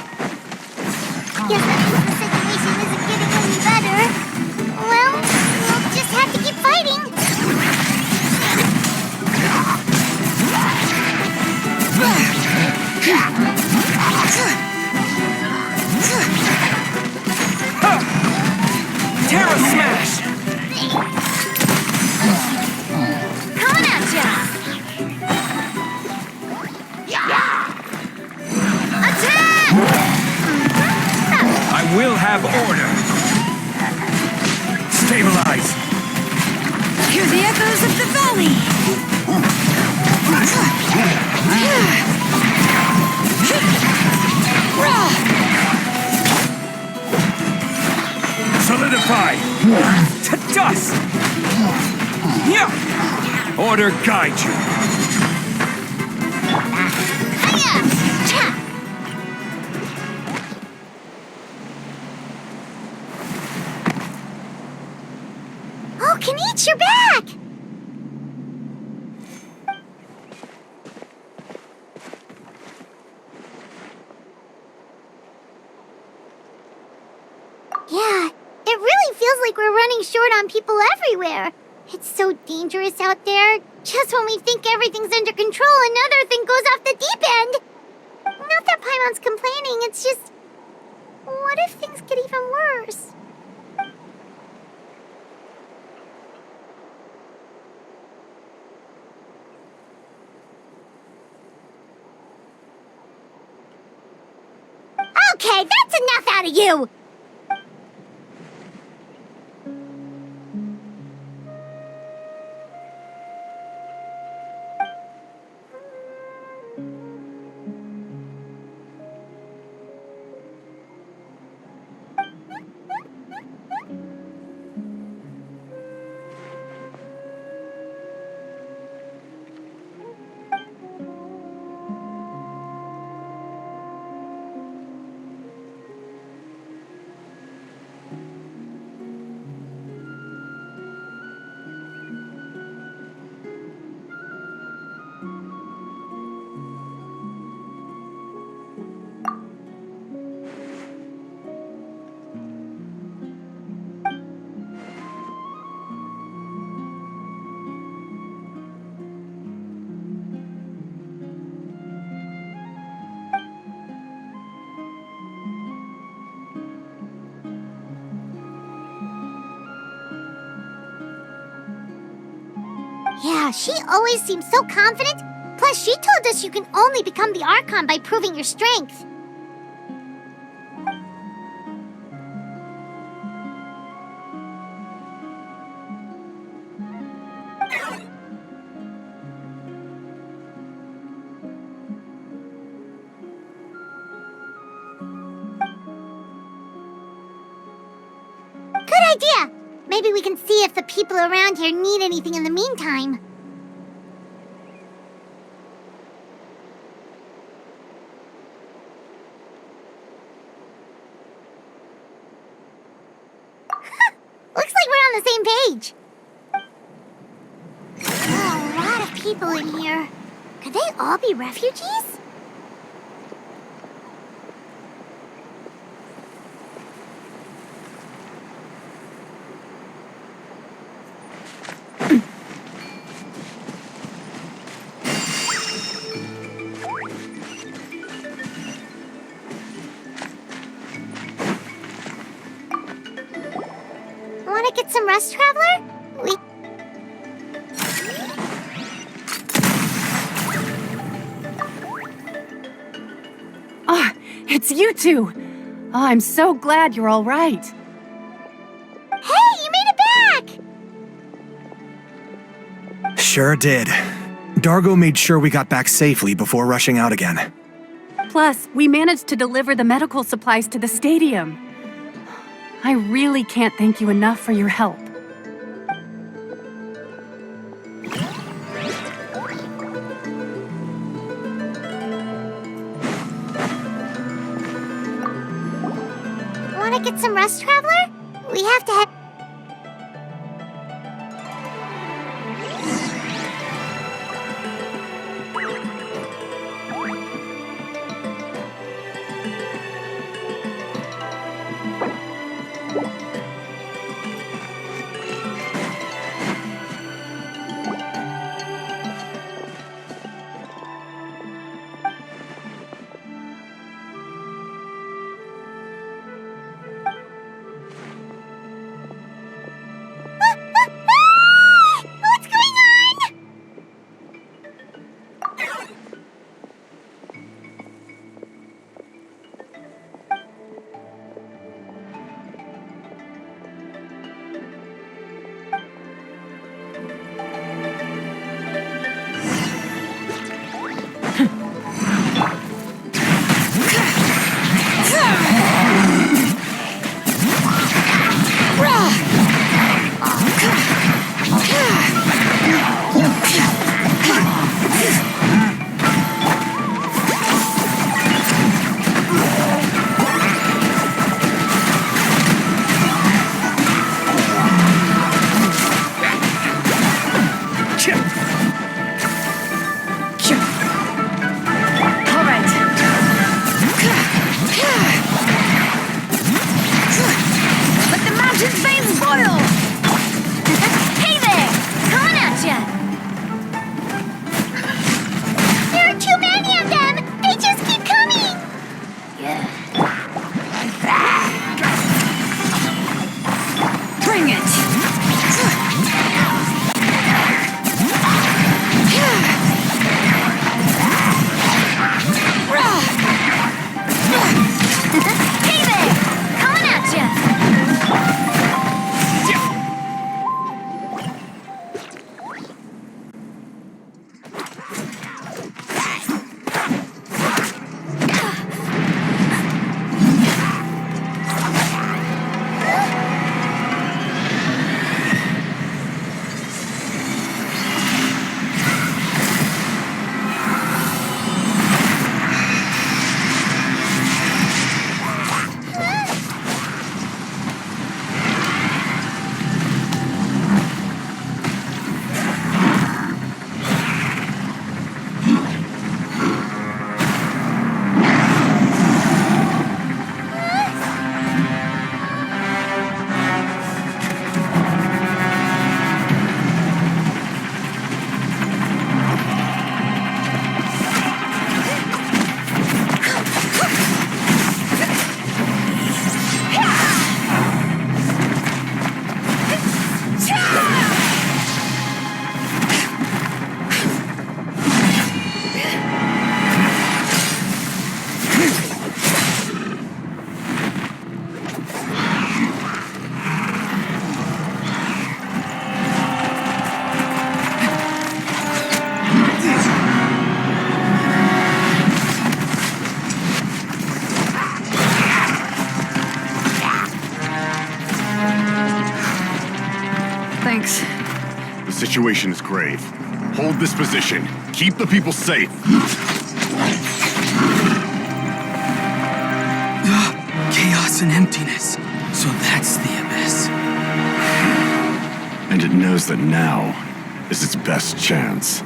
Guess that means the situation isn't getting any better. Well, we'll just have to keep fighting. Terra Smash! Coming at ya! Attack! I will have order. Stabilize. Hear the echoes of the valley! Solidify. To dust. Yeah. Order guide you. Oh, Kanich, you're back! Yeah, it really feels like we're running short on people everywhere. It's so dangerous out there. Just when we think everything's under control, another thing goes off the deep end. Not that Paimon's complaining, it's just... What if things get even worse? Okay, that's enough out of you! Yeah, she always seems so confident. Plus, she told us you can only become the Archon by proving your strength. Good idea! Maybe we can see if the people around here need anything in the meantime. Looks like we're on the same page. Oh, a lot of people in here. Could they all be refugees? Want to get some rest, Traveler? Ah, it's you two! Oh, I'm so glad you're all right. Hey, you made it back! Sure did. Dargo made sure we got back safely before rushing out again. Plus, we managed to deliver the medical supplies to the stadium. I really can't thank you enough for your help. Want to get some rest, Traveler? We have to head... situation is grave. Hold this position. Keep the people safe. Chaos and emptiness. So that's the abyss. And it knows that now is its best chance.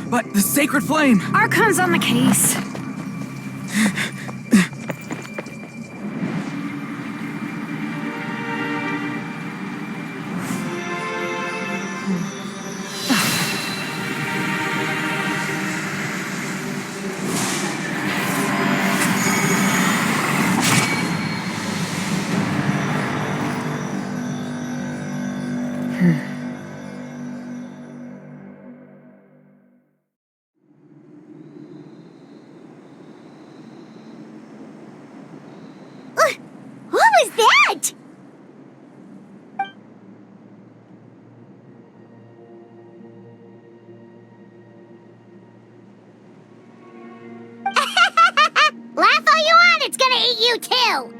But the sacred flame! Archon's on the case. What was that? Laugh all you want, it's gonna eat you too!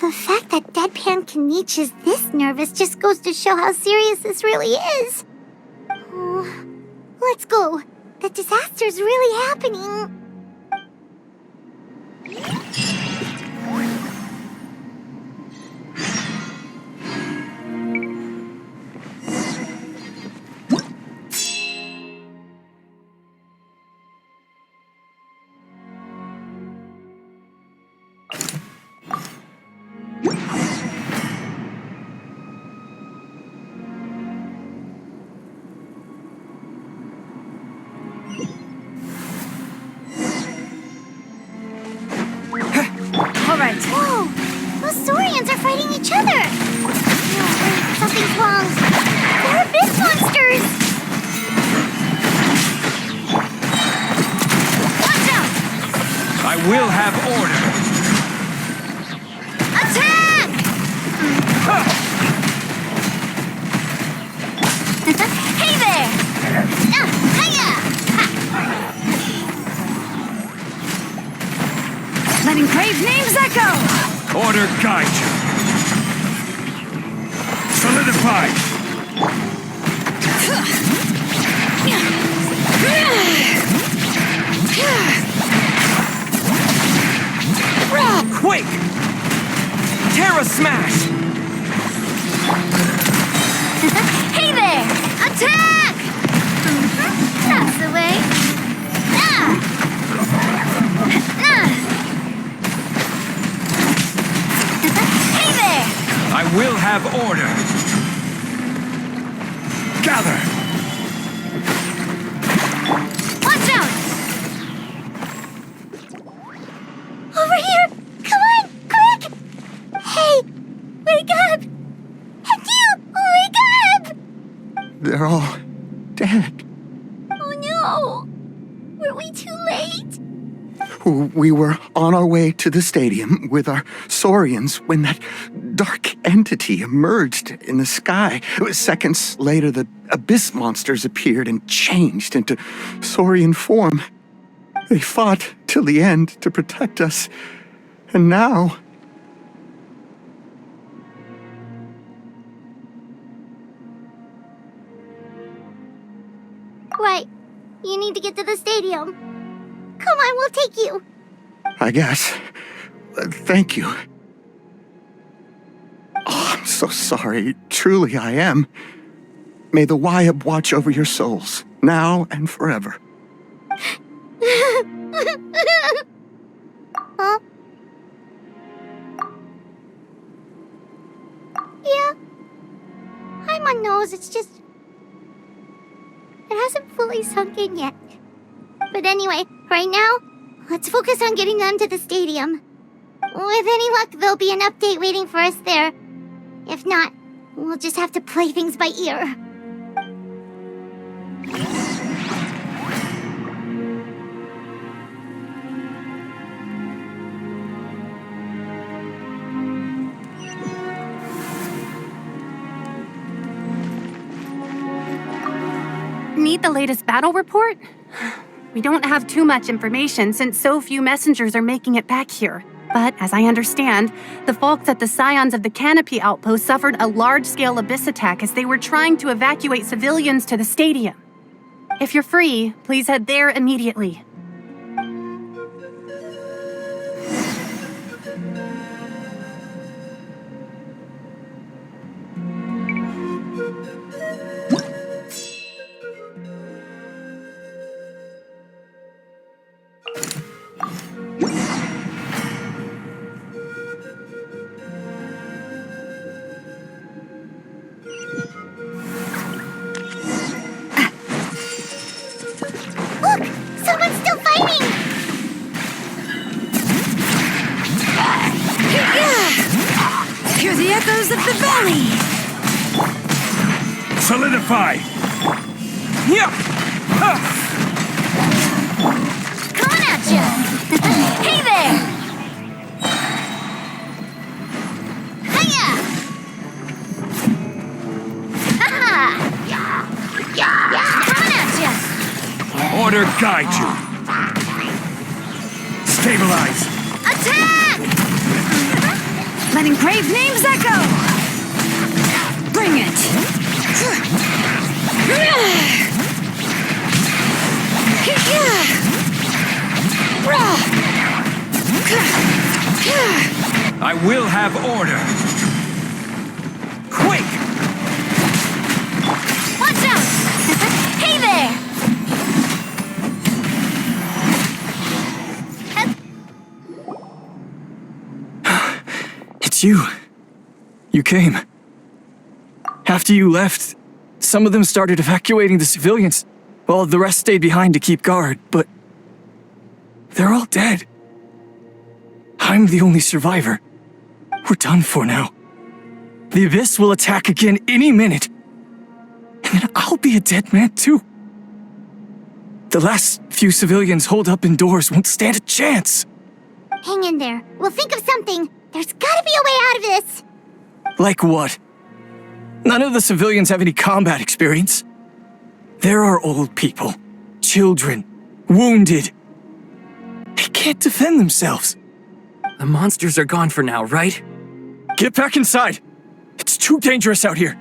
The fact that Deadpan Kanich is this nervous just goes to show how serious this really is. Oh, let's go. The disaster's really happening. Whoa! Those Saurians are fighting each other! No, wait, something's wrong. They're abyss monsters! Watch out! I will have order. Attack! Hey there! Hiya! Letting Crave names echo! Order guide you. Solidify. Quake! Terra Smash! Hey there! Attack! That's the way. Hey there! I will have order. Gather. Watch out! Over here! Come on! Quick! Hey! Wake up! Akil! Wake up! They're all dead. Oh no! Were we too late? We were on our way to the stadium with our Saurians when that dark entity emerged in the sky. Seconds later, the abyss monsters appeared and changed into Saurian form. They fought till the end to protect us. And now... Right. You need to get to the stadium. Come on, we'll take you. I guess. Thank you. Oh, I'm so sorry. Truly, I am. May the Wyab watch over your souls, now and forever. Huh? Yeah. I'm on nose, it's just... It hasn't fully sunk in yet. But anyway, right now, let's focus on getting them to the stadium. With any luck, there'll be an update waiting for us there. If not, we'll just have to play things by ear. need the latest battle report? We don't have too much information since so few messengers are making it back here. But as I understand, the folks at the Scions of the Canopy outpost suffered a large-scale abyss attack as they were trying to evacuate civilians to the stadium. If you're free, please head there immediately. Look! Someone's still fighting! Hear the echoes of the valley! Solidify! Yeah! Coming at you! Hey there! Hiya! Ha-ha! Coming at you! Order guide you! Stabilize! Attack! Letting brave names echo! Bring it! I will have order! Quick! Watch out! Hey there! It's you. You came. After you left, some of them started evacuating the civilians, while the rest stayed behind to keep guard, but they're all dead. I'm the only survivor. We're done for now. The Abyss will attack again any minute. And then I'll be a dead man too. The last few civilians holed up indoors won't stand a chance. Hang in there. We'll think of something. There's gotta be a way out of this. Like what? None of the civilians have any combat experience. There are old people, children, wounded. They can't defend themselves. The monsters are gone for now, right? Get back inside. It's too dangerous out here.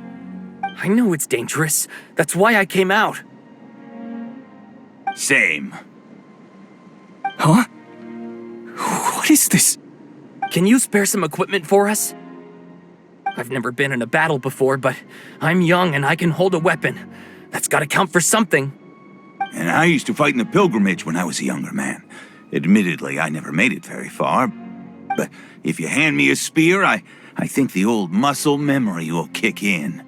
I know it's dangerous. That's why I came out. Same. Huh? What is this? Can you spare some equipment for us? I've never been in a battle before, but I'm young and I can hold a weapon. That's gotta count for something. And I used to fight in the pilgrimage when I was a younger man. Admittedly, I never made it very far. But if you hand me a spear, I think the old muscle memory will kick in.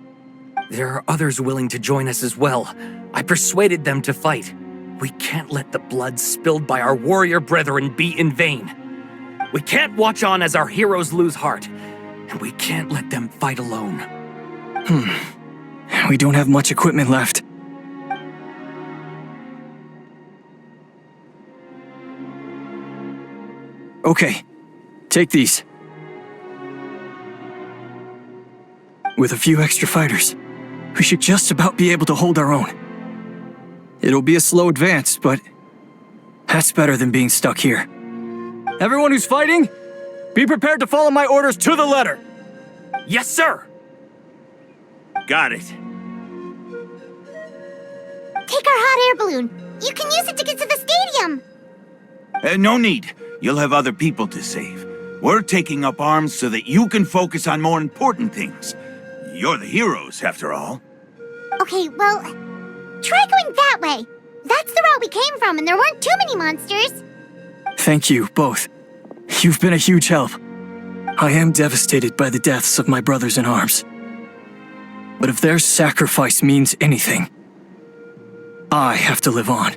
There are others willing to join us as well. I persuaded them to fight. We can't let the blood spilled by our warrior brethren be in vain. We can't watch on as our heroes lose heart, and we can't let them fight alone. We don't have much equipment left. Okay, take these. With a few extra fighters, we should just about be able to hold our own. It'll be a slow advance, but that's better than being stuck here. Everyone who's fighting, be prepared to follow my orders to the letter. Yes, sir! Got it. Take our hot air balloon. You can use it to get to the stadium. No need. You'll have other people to save. We're taking up arms so that you can focus on more important things. You're the heroes, after all. Okay, well, try going that way. That's the route we came from, and there weren't too many monsters. Thank you, both. You've been a huge help. I am devastated by the deaths of my brothers in arms. But if their sacrifice means anything, I have to live on.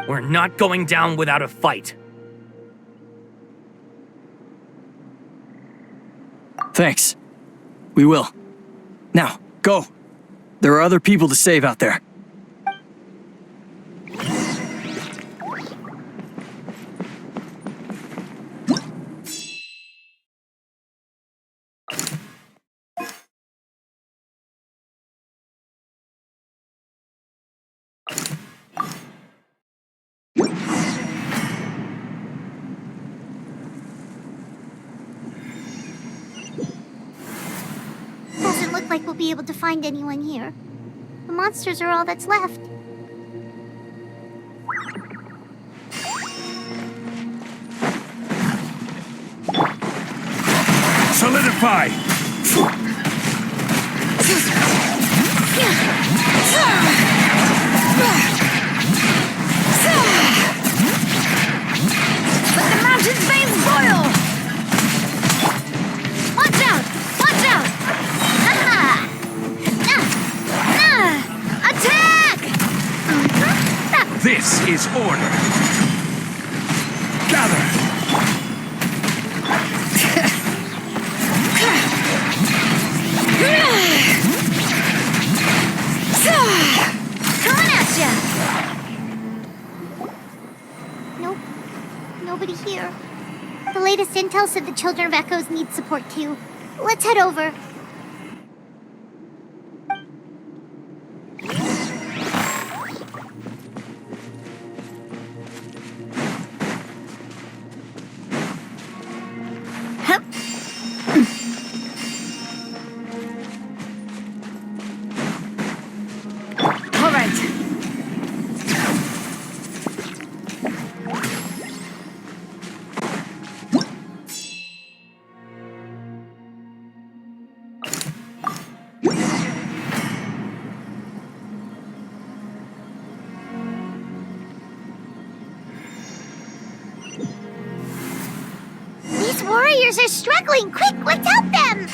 We're not going down without a fight. Thanks. We will. Now, go. There are other people to save out there. like we'll be able to find anyone here. The monsters are all that's left. Solidify! Let the mountain's veins boil! Watch out! Watch out! Attack! This is order. Gather! Coming at ya! Nope. Nobody here. The latest intel said the Children of Echoes need support too. Let's head over. All right. These warriors are struggling. Quick, let's help them!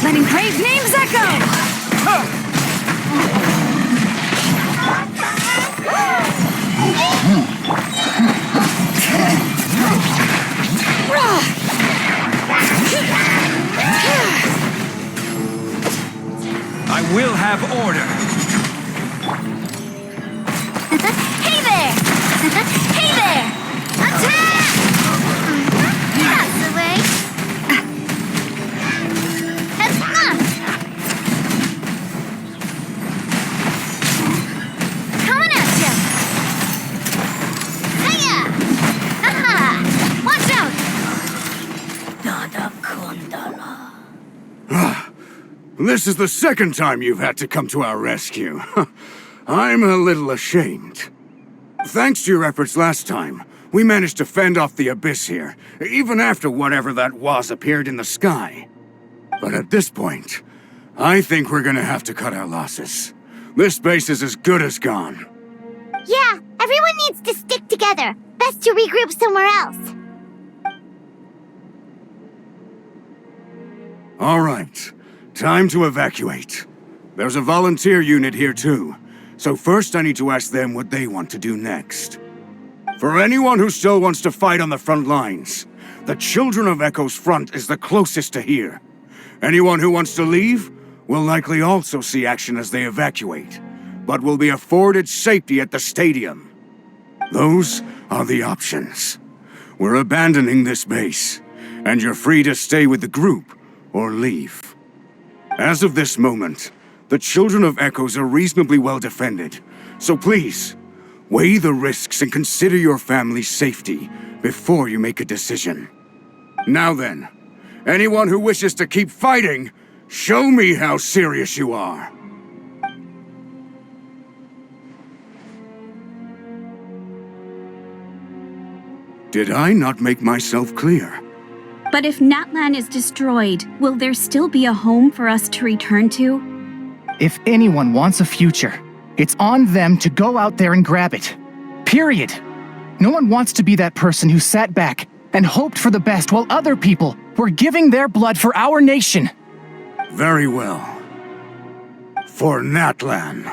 Letting Cray's names echo! I will have order. Hey there! Hey there! Attack! That's the way. Coming at ya! Hiya! Haha! Watch out! This is the second time you've had to come to our rescue. I'm a little ashamed. Thanks to your efforts last time, we managed to fend off the abyss here, even after whatever that was appeared in the sky. But at this point, I think we're gonna have to cut our losses. This base is as good as gone. Yeah, everyone needs to stick together. Best to regroup somewhere else. All right, time to evacuate. There's a volunteer unit here too, so first I need to ask them what they want to do next. For anyone who still wants to fight on the front lines, the Children of Echo's front is the closest to here. Anyone who wants to leave will likely also see action as they evacuate, but will be afforded safety at the stadium. Those are the options. We're abandoning this base, and you're free to stay with the group or leave. As of this moment, the Children of Echoes are reasonably well defended, so please, weigh the risks and consider your family's safety before you make a decision. Now then, anyone who wishes to keep fighting, show me how serious you are. Did I not make myself clear? But if Natlan is destroyed, will there still be a home for us to return to? If anyone wants a future, it's on them to go out there and grab it. Period. No one wants to be that person who sat back and hoped for the best while other people were giving their blood for our nation. Very well. For Natlan.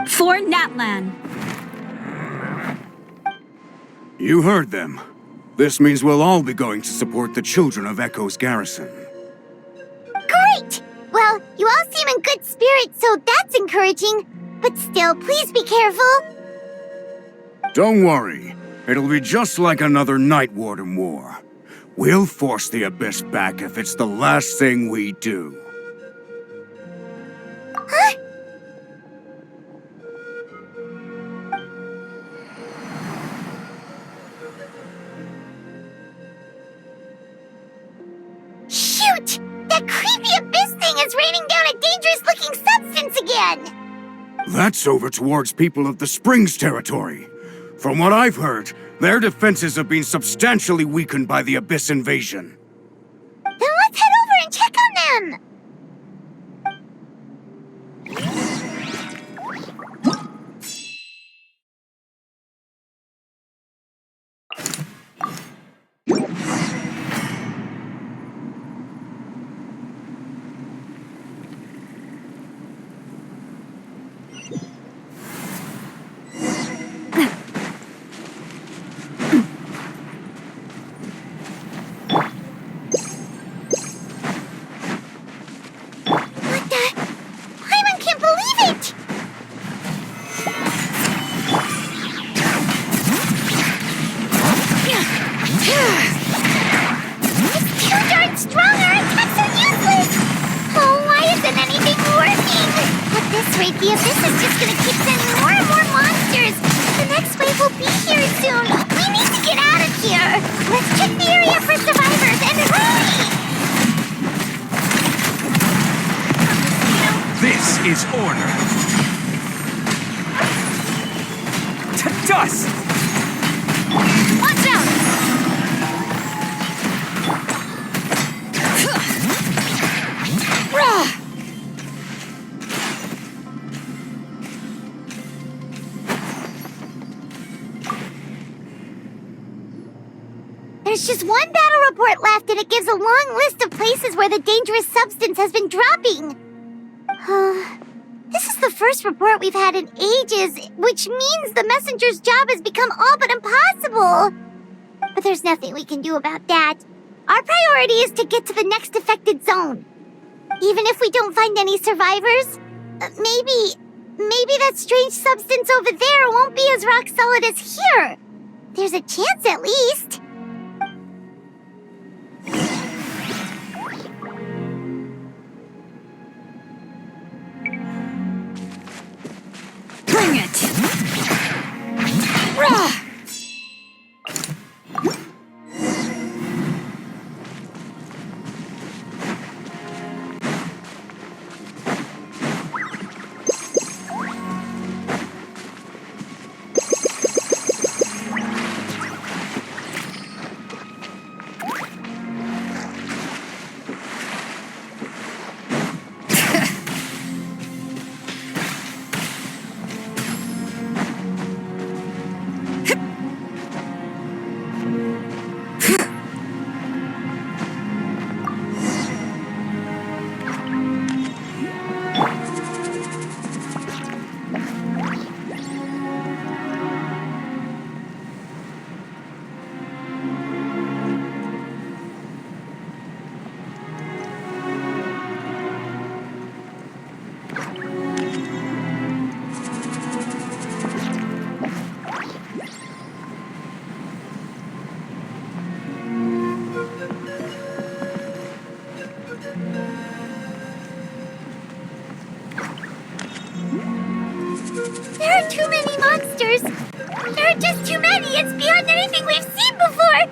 For Natlan. You heard them. This means we'll all be going to support the Children of Echo's garrison. Great! Well, you all seem in good spirits, so that's encouraging. But still, please be careful. Don't worry. It'll be just like another Night Warden war. We'll force the Abyss back if it's the last thing we do. Huh? That creepy abyss thing is raining down a dangerous-looking substance again! That's over towards people of the Springs territory. From what I've heard, their defenses have been substantially weakened by the Abyss invasion. Then let's head over and check on them! The Abyss is just gonna keep sending more and more monsters. The next wave will be here soon. We need to get out of here. Let's check the area for survivors and hurry! This is order. Dust! Watch out! There's just one battle report left, and it gives a long list of places where the dangerous substance has been dropping. This is the first report we've had in ages, which means the messenger's job has become all but impossible. But there's nothing we can do about that. Our priority is to get to the next affected zone. Even if we don't find any survivors, maybe that strange substance over there won't be as rock solid as here. There's a chance at least. Bring it! There are too many monsters! There are just too many! It's beyond anything we've seen before!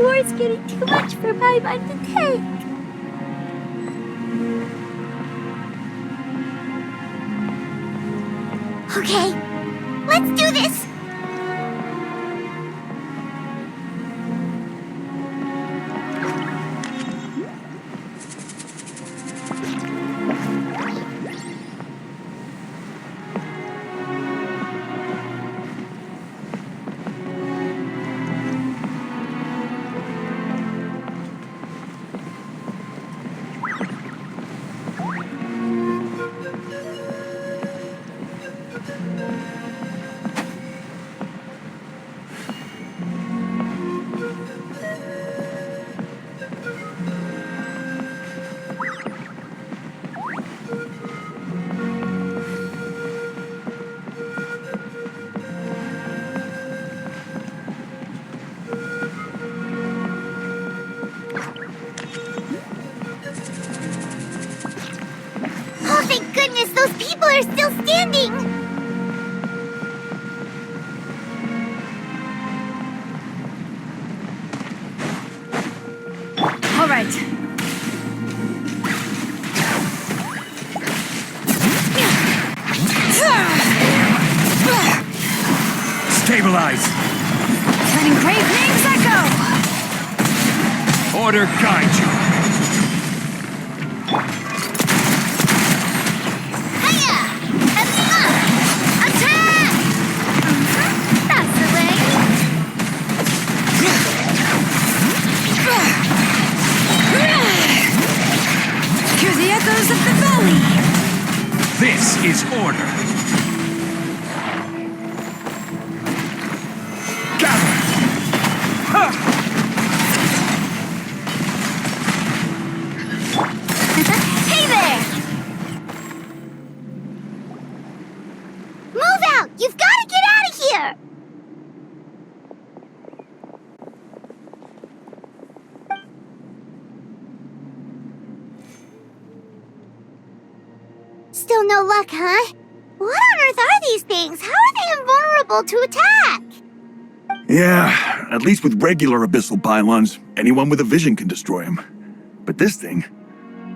war's getting too much for my mind to take. Okay, let's do this! Oh, thank goodness those people are still standing! All right. Stabilize. Letting brave names echo. Order guide you. Hiya! Attack! That's the way! Hear the echoes of the valley. This is order. Gather. Ha! Hey there! Move out! You've got to get out of here! Still no luck, huh? What on earth are these things? How are they invulnerable to attack? Yeah, at least with regular abyssal pylons, anyone with a vision can destroy them. But this thing,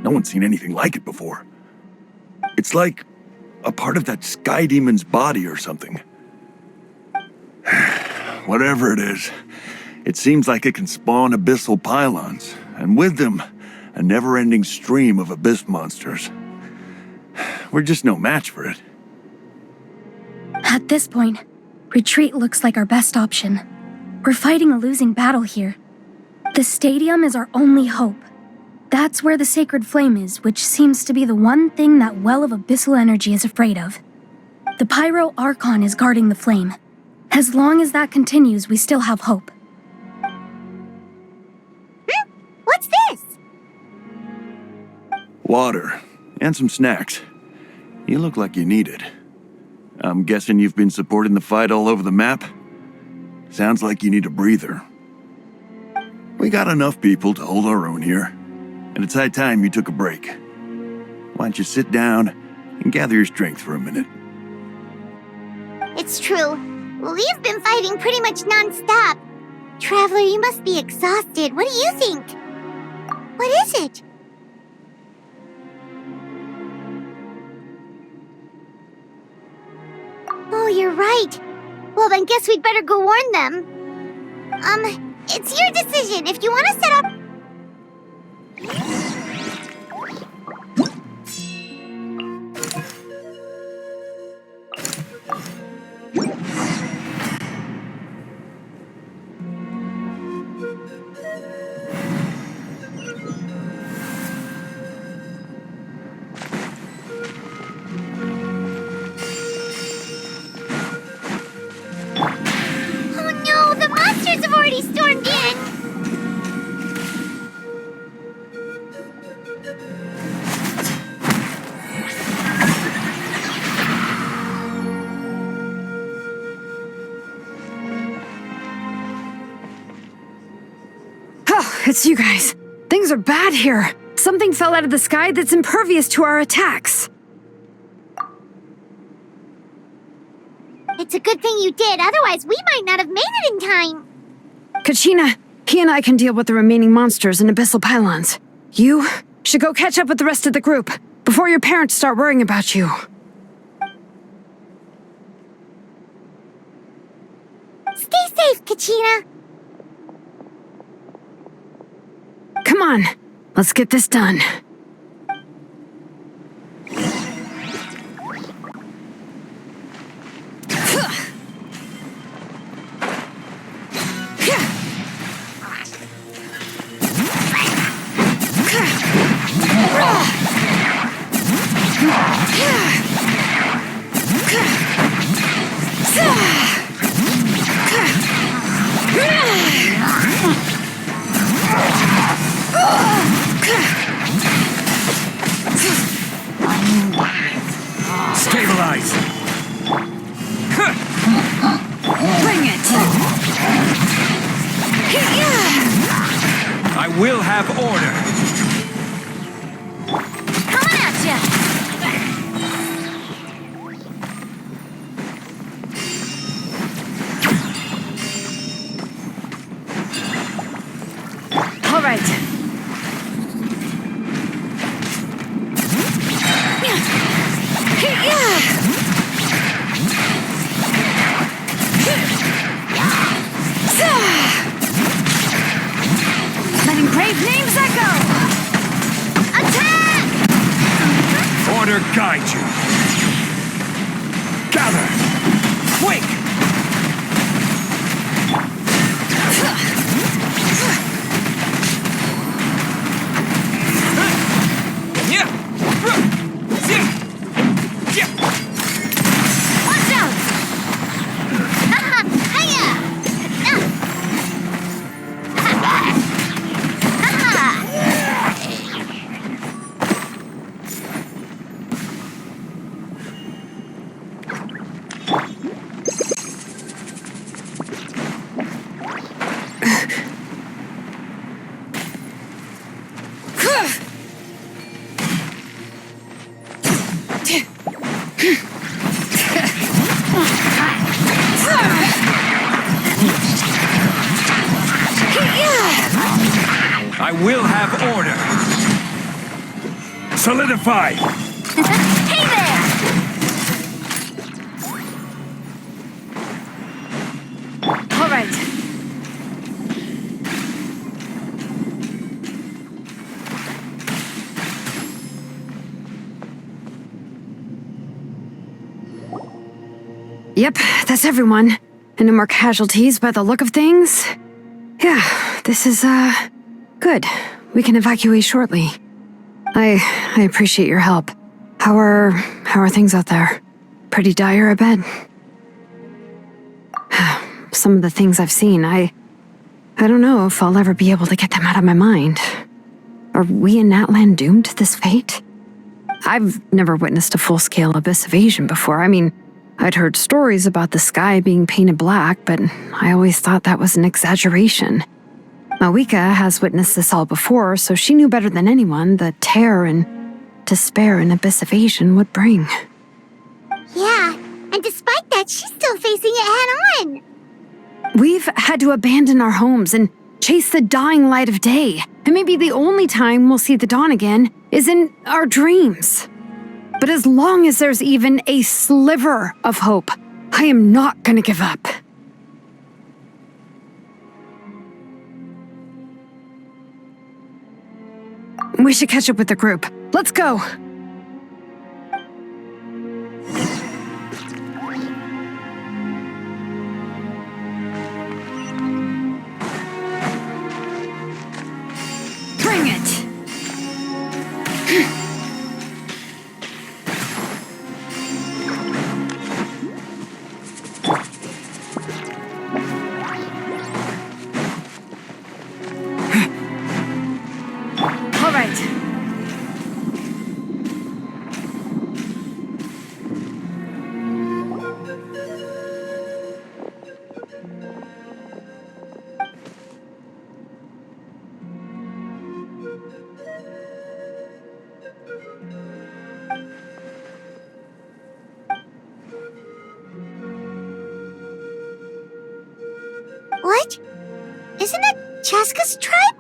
no one's seen anything like it before. It's like a part of that sky demon's body or something. Whatever it is, it seems like it can spawn abyssal pylons, and with them, a never-ending stream of abyss monsters. We're just no match for it. At this point, retreat looks like our best option. We're fighting a losing battle here. The stadium is our only hope. That's where the sacred flame is, which seems to be the one thing that well of abyssal energy is afraid of. The Pyro Archon is guarding the flame. As long as that continues, we still have hope. What's this? Water, and some snacks. You look like you need it. I'm guessing you've been supporting the fight all over the map? Sounds like you need a breather. We got enough people to hold our own here, and it's high time you took a break. Why don't you sit down and gather your strength for a minute? It's true. We've been fighting pretty much non-stop. Traveler, you must be exhausted. What do you think? What is it? Oh, you're right. Well, then guess we'd better go warn them. It's your decision. If you want to set up... have already stormed in! Oh, it's you guys. Things are bad here. Something fell out of the sky that's impervious to our attacks. It's a good thing you did, otherwise we might not have made it in time. Kachina, He and I can deal with the remaining monsters and abyssal pylons. You should go catch up with the rest of the group before your parents start worrying about you. Stay safe, Kachina. Come on, let's get this done. Stabilize! Bring it! I will have order! Coming at ya! All right. Letting brave names echo! Attack! Order guide you! Gather! Quick! Watch out! Hiya! I will have order! Solidify! Hey there! All right. Yep, that's everyone. And no more casualties by the look of things. Yeah, this is, good. We can evacuate shortly. I appreciate your help. How are things out there? Pretty dire, I bet. Some of the things I've seen, I don't know if I'll ever be able to get them out of my mind. Are we in Natlan doomed to this fate? I've never witnessed a full-scale abyss invasion before. I mean, I'd heard stories about the sky being painted black, but I always thought that was an exaggeration. Mawika has witnessed this all before, so she knew better than anyone the terror and despair an abyss invasion would bring. Yeah, and despite that, she's still facing it head-on. We've had to abandon our homes and chase the dying light of day, and maybe the only time we'll see the dawn again is in our dreams. But as long as there's even a sliver of hope, I am not gonna give up. We should catch up with the group. Let's go! Bring it! All right. What? Isn't that Chaska's tribe?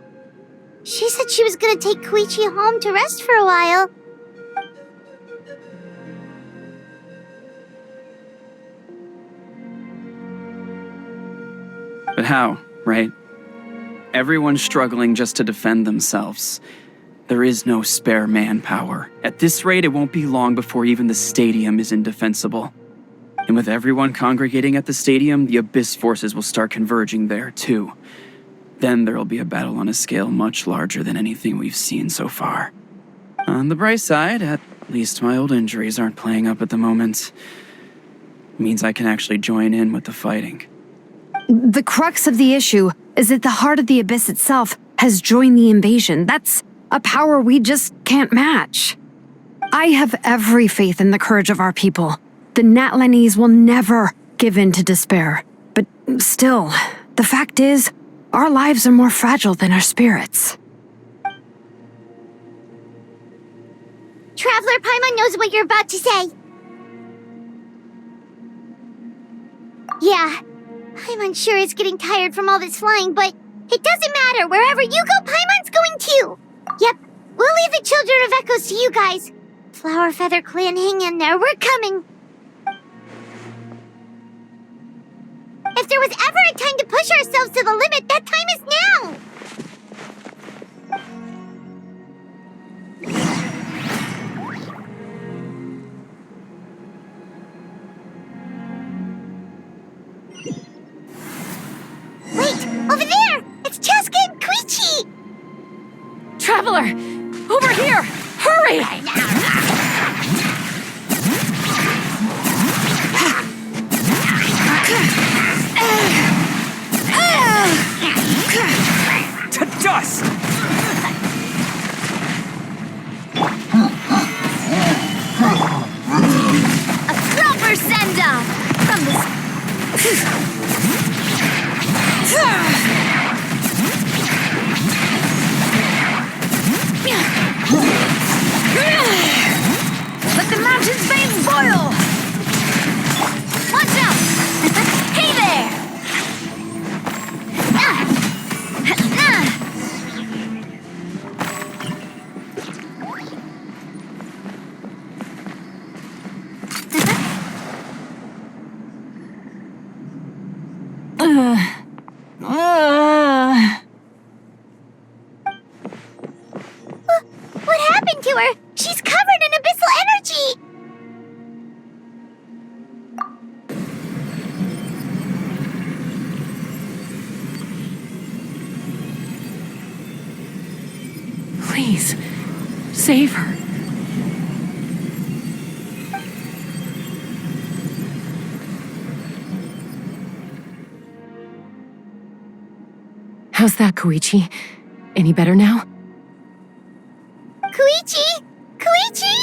She said she was gonna take Koichi home to rest for a while. But how, right? Everyone's struggling just to defend themselves. There is no spare manpower. At this rate, it won't be long before even the stadium is indefensible. And with everyone congregating at the stadium, the Abyss forces will start converging there, too. Then there'll be a battle on a scale much larger than anything we've seen so far. On the bright side, at least my old injuries aren't playing up at the moment. Means I can actually join in with the fighting. The crux of the issue is that the heart of the Abyss itself has joined the invasion. That's a power we just can't match. I have every faith in the courage of our people. The Natlanese will never give in to despair. But still, the fact is, our lives are more fragile than our spirits. Traveler Paimon knows what you're about to say. Yeah, Paimon sure is getting tired from all this flying, but it doesn't matter. Wherever you go, Paimon's going too. Yep, we'll leave the Children of Echoes to you guys. Flower Feather Clan, hang in there. We're coming. If there was ever a time to push ourselves to the limit, that time is now! Wait! Over there! It's Chaska and Koichi! Traveler! Over here! Hurry! To dust! A proper send-off from the... Let the mountain's veins boil! Watch out! Hey there! What happened to her? She's covered in abyssal energy! Please, save her. How's that, Koichi? Any better now? Koichi! Koichi!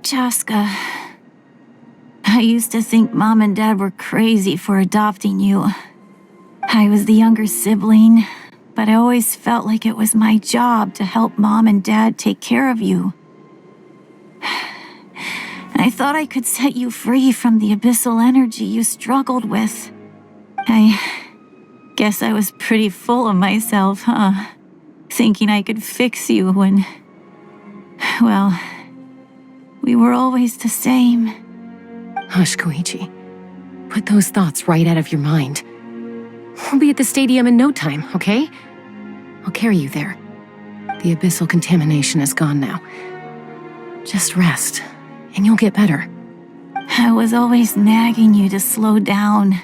Chaska, I used to think Mom and Dad were crazy for adopting you. I was the younger sibling, but I always felt like it was my job to help Mom and Dad take care of you. I thought I could set you free from the abyssal energy you struggled with. I guess I was pretty full of myself, huh? Thinking I could fix you when... well, we were always the same. Hush, Koichi. Put those thoughts right out of your mind. We'll be at the stadium in no time, okay? I'll carry you there. The abyssal contamination is gone now. Just rest, and you'll get better. I was always nagging you to slow down.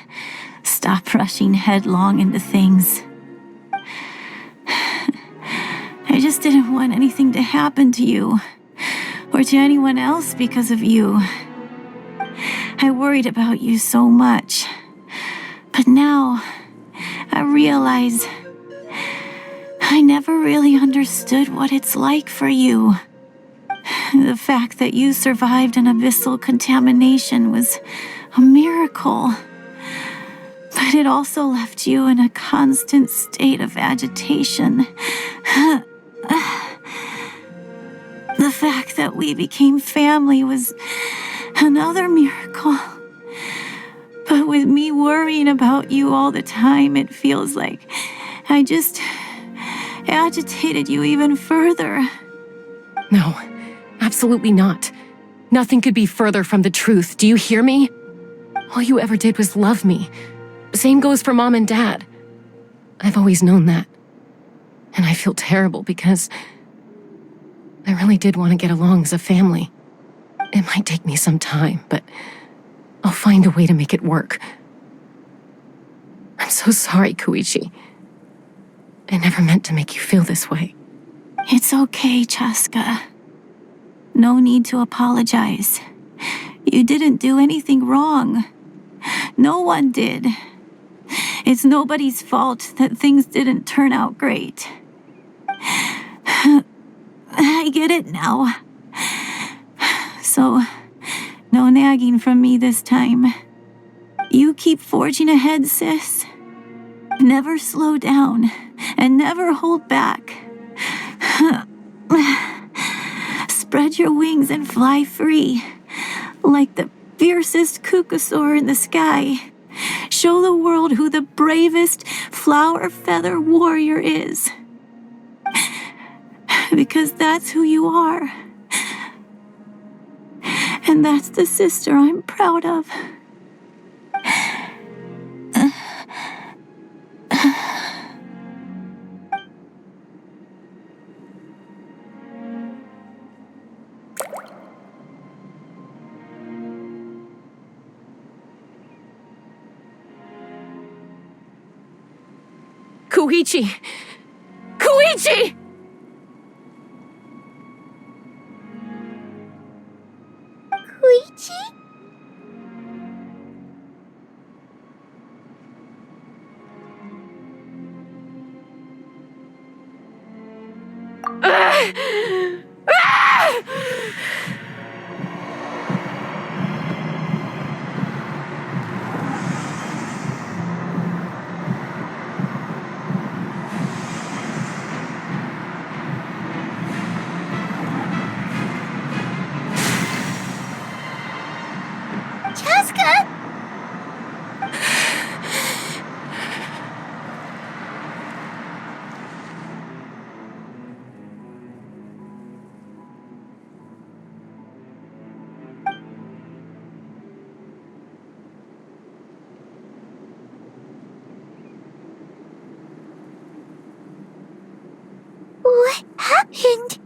Stop rushing headlong into things. I just didn't want anything to happen to you, or to anyone else because of you. I worried about you so much. But now, I realize I never really understood what it's like for you. The fact that you survived an abyssal contamination was a miracle. But it also left you in a constant state of agitation. The fact that we became family was another miracle. But with me worrying about you all the time, it feels like I just agitated you even further. No, absolutely not. Nothing could be further from the truth. Do you hear me? All you ever did was love me. Same goes for Mom and Dad. I've always known that. And I feel terrible because I really did want to get along as a family. It might take me some time, but I'll find a way to make it work. I'm so sorry, Koichi. I never meant to make you feel this way. It's okay, Chaska. No need to apologize. You didn't do anything wrong. No one did. It's nobody's fault that things didn't turn out great. I get it now. So, no nagging from me this time. You keep forging ahead, sis. Never slow down, and never hold back. Spread your wings and fly free, like the fiercest kukasaur in the sky. Show the world who the bravest flower feather warrior is. Because that's who you are. And that's the sister I'm proud of. Koichi! Koichi! Koichi? Chaska? What happened?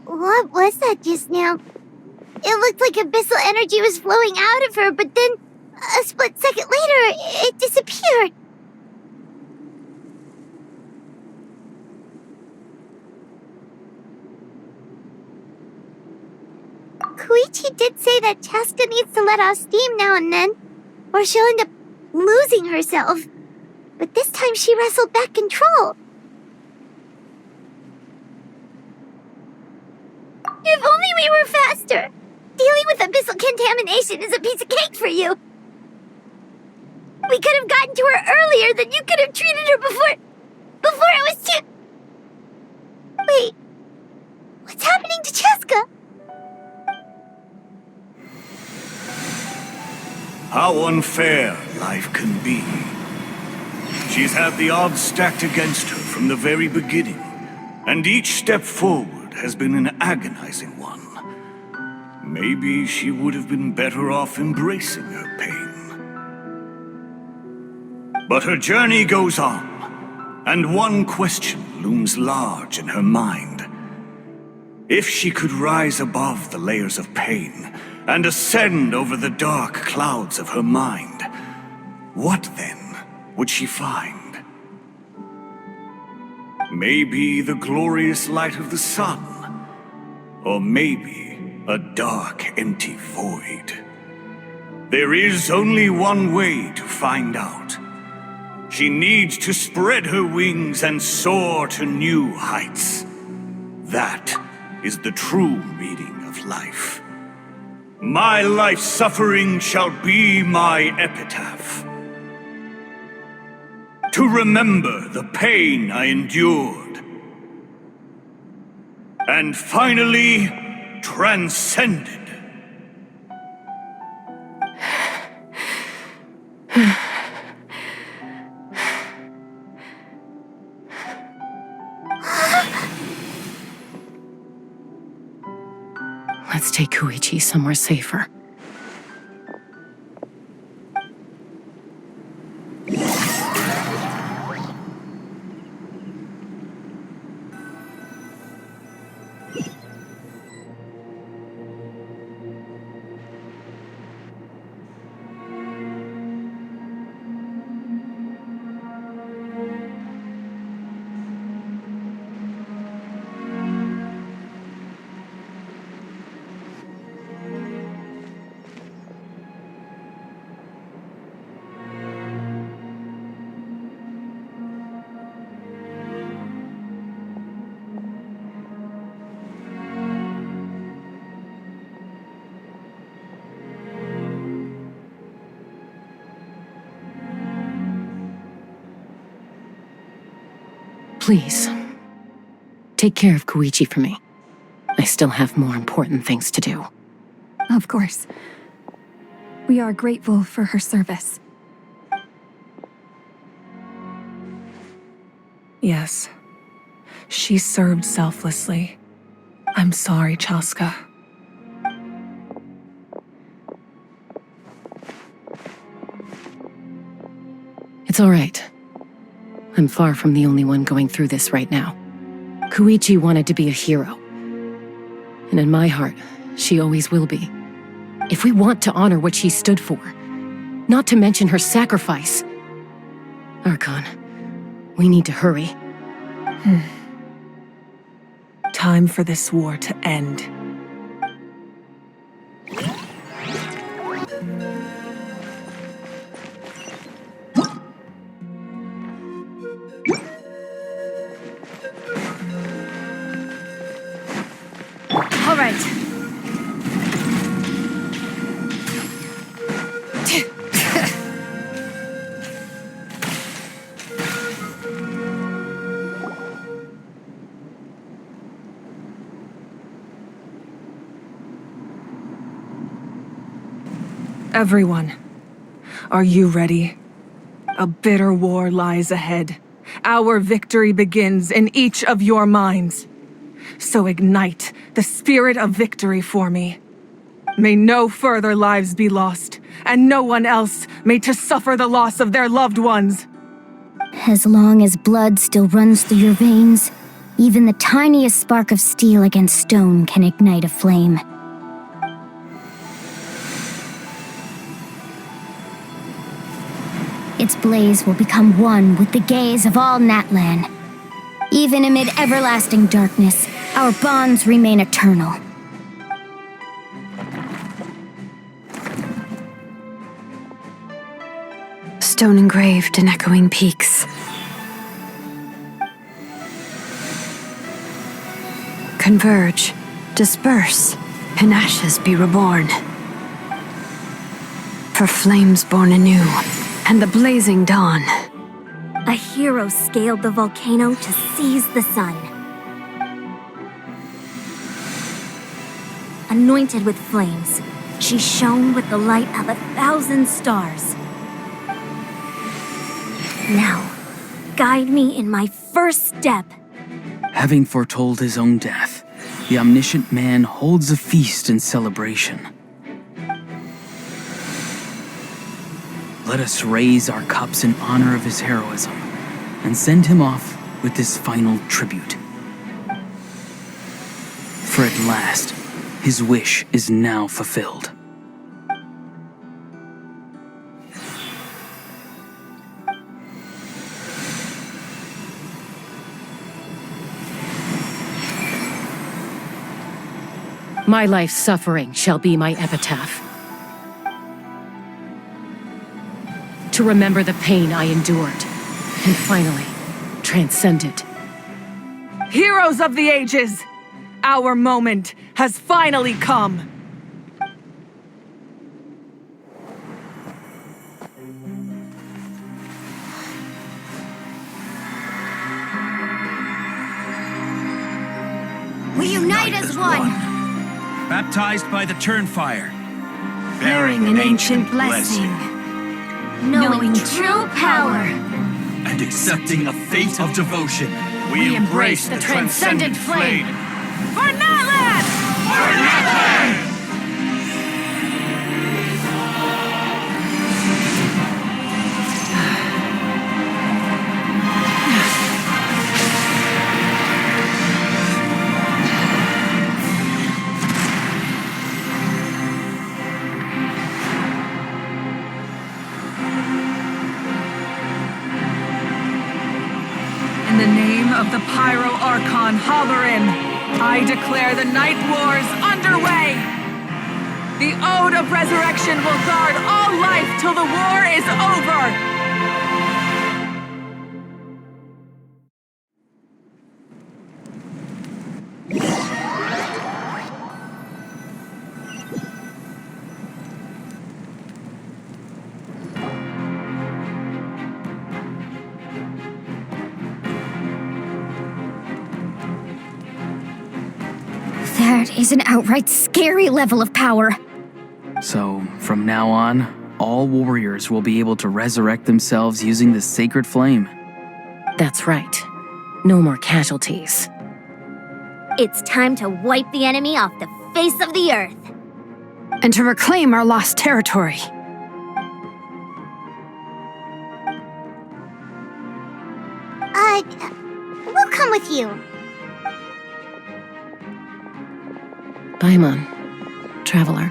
What was that just now? It looked like abyssal energy was flowing out of her, but then, a split second later, it disappeared. Koichi did say that Chaska needs to let off steam now and then, or she'll end up losing herself. But this time she wrestled back control. If only we were faster! Dealing with abyssal contamination is a piece of cake for you! We could have gotten to her earlier, then you could have treated her before it was too... Wait, what's happening to Chaska? How unfair life can be. She's had the odds stacked against her from the very beginning, and each step forward has been an agonizing one. Maybe she would have been better off embracing her pain. But her journey goes on, and one question looms large in her mind. If she could rise above the layers of pain and ascend over the dark clouds of her mind, what then would she find? Maybe the glorious light of the sun, or maybe a dark, empty void. There is only one way to find out. She needs to spread her wings and soar to new heights. That is the true meaning of life. My life's suffering shall be my epitaph. To remember the pain I endured. And finally, transcended. Let's take Koichi somewhere safer. Please, take care of Koichi for me. I still have more important things to do. Of course. We are grateful for her service. Yes. She served selflessly. I'm sorry, Chaska. It's all right. I'm far from the only one going through this right now. Koichi wanted to be a hero. And in my heart, she always will be. If we want to honor what she stood for, not to mention her sacrifice. Archon, we need to hurry. Time for this war to end. All right. Everyone, are you ready? A bitter war lies ahead. Our victory begins in each of your minds. So ignite the spirit of victory for me. May no further lives be lost, and no one else made to suffer the loss of their loved ones. As long as blood still runs through your veins, even the tiniest spark of steel against stone can ignite a flame. Its blaze will become one with the gaze of all Natlan. Even amid everlasting darkness, our bonds remain eternal. Stone engraved in echoing peaks. Converge, disperse, in ashes be reborn. For flames born anew, and the blazing dawn. A hero scaled the volcano to seize the sun. Anointed with flames, she shone with the light of 1,000 stars. Now, guide me in my first step. Having foretold his own death, the omniscient man holds a feast in celebration. Let us raise our cups in honor of his heroism and send him off with this final tribute. For at last, his wish is now fulfilled. My life's suffering shall be my epitaph. To remember the pain I endured, and finally, transcended. Heroes of the ages! Our moment has finally come! We unite as one. Baptized by the Turnfire. Bearing an ancient blessing. Knowing true power. And accepting a fate of devotion. We embrace the transcendent flame. For natlan! For natlan! In the name of the Pyro Archon Halloran, I declare the Night Wars underway! The Ode of Resurrection will guard all life till the war is over! That is an outright scary level of power. So, from now on, all warriors will be able to resurrect themselves using this sacred flame. That's right. No more casualties. It's time to wipe the enemy off the face of the earth. And to reclaim our lost territory. We'll come with you. Paimon, traveler.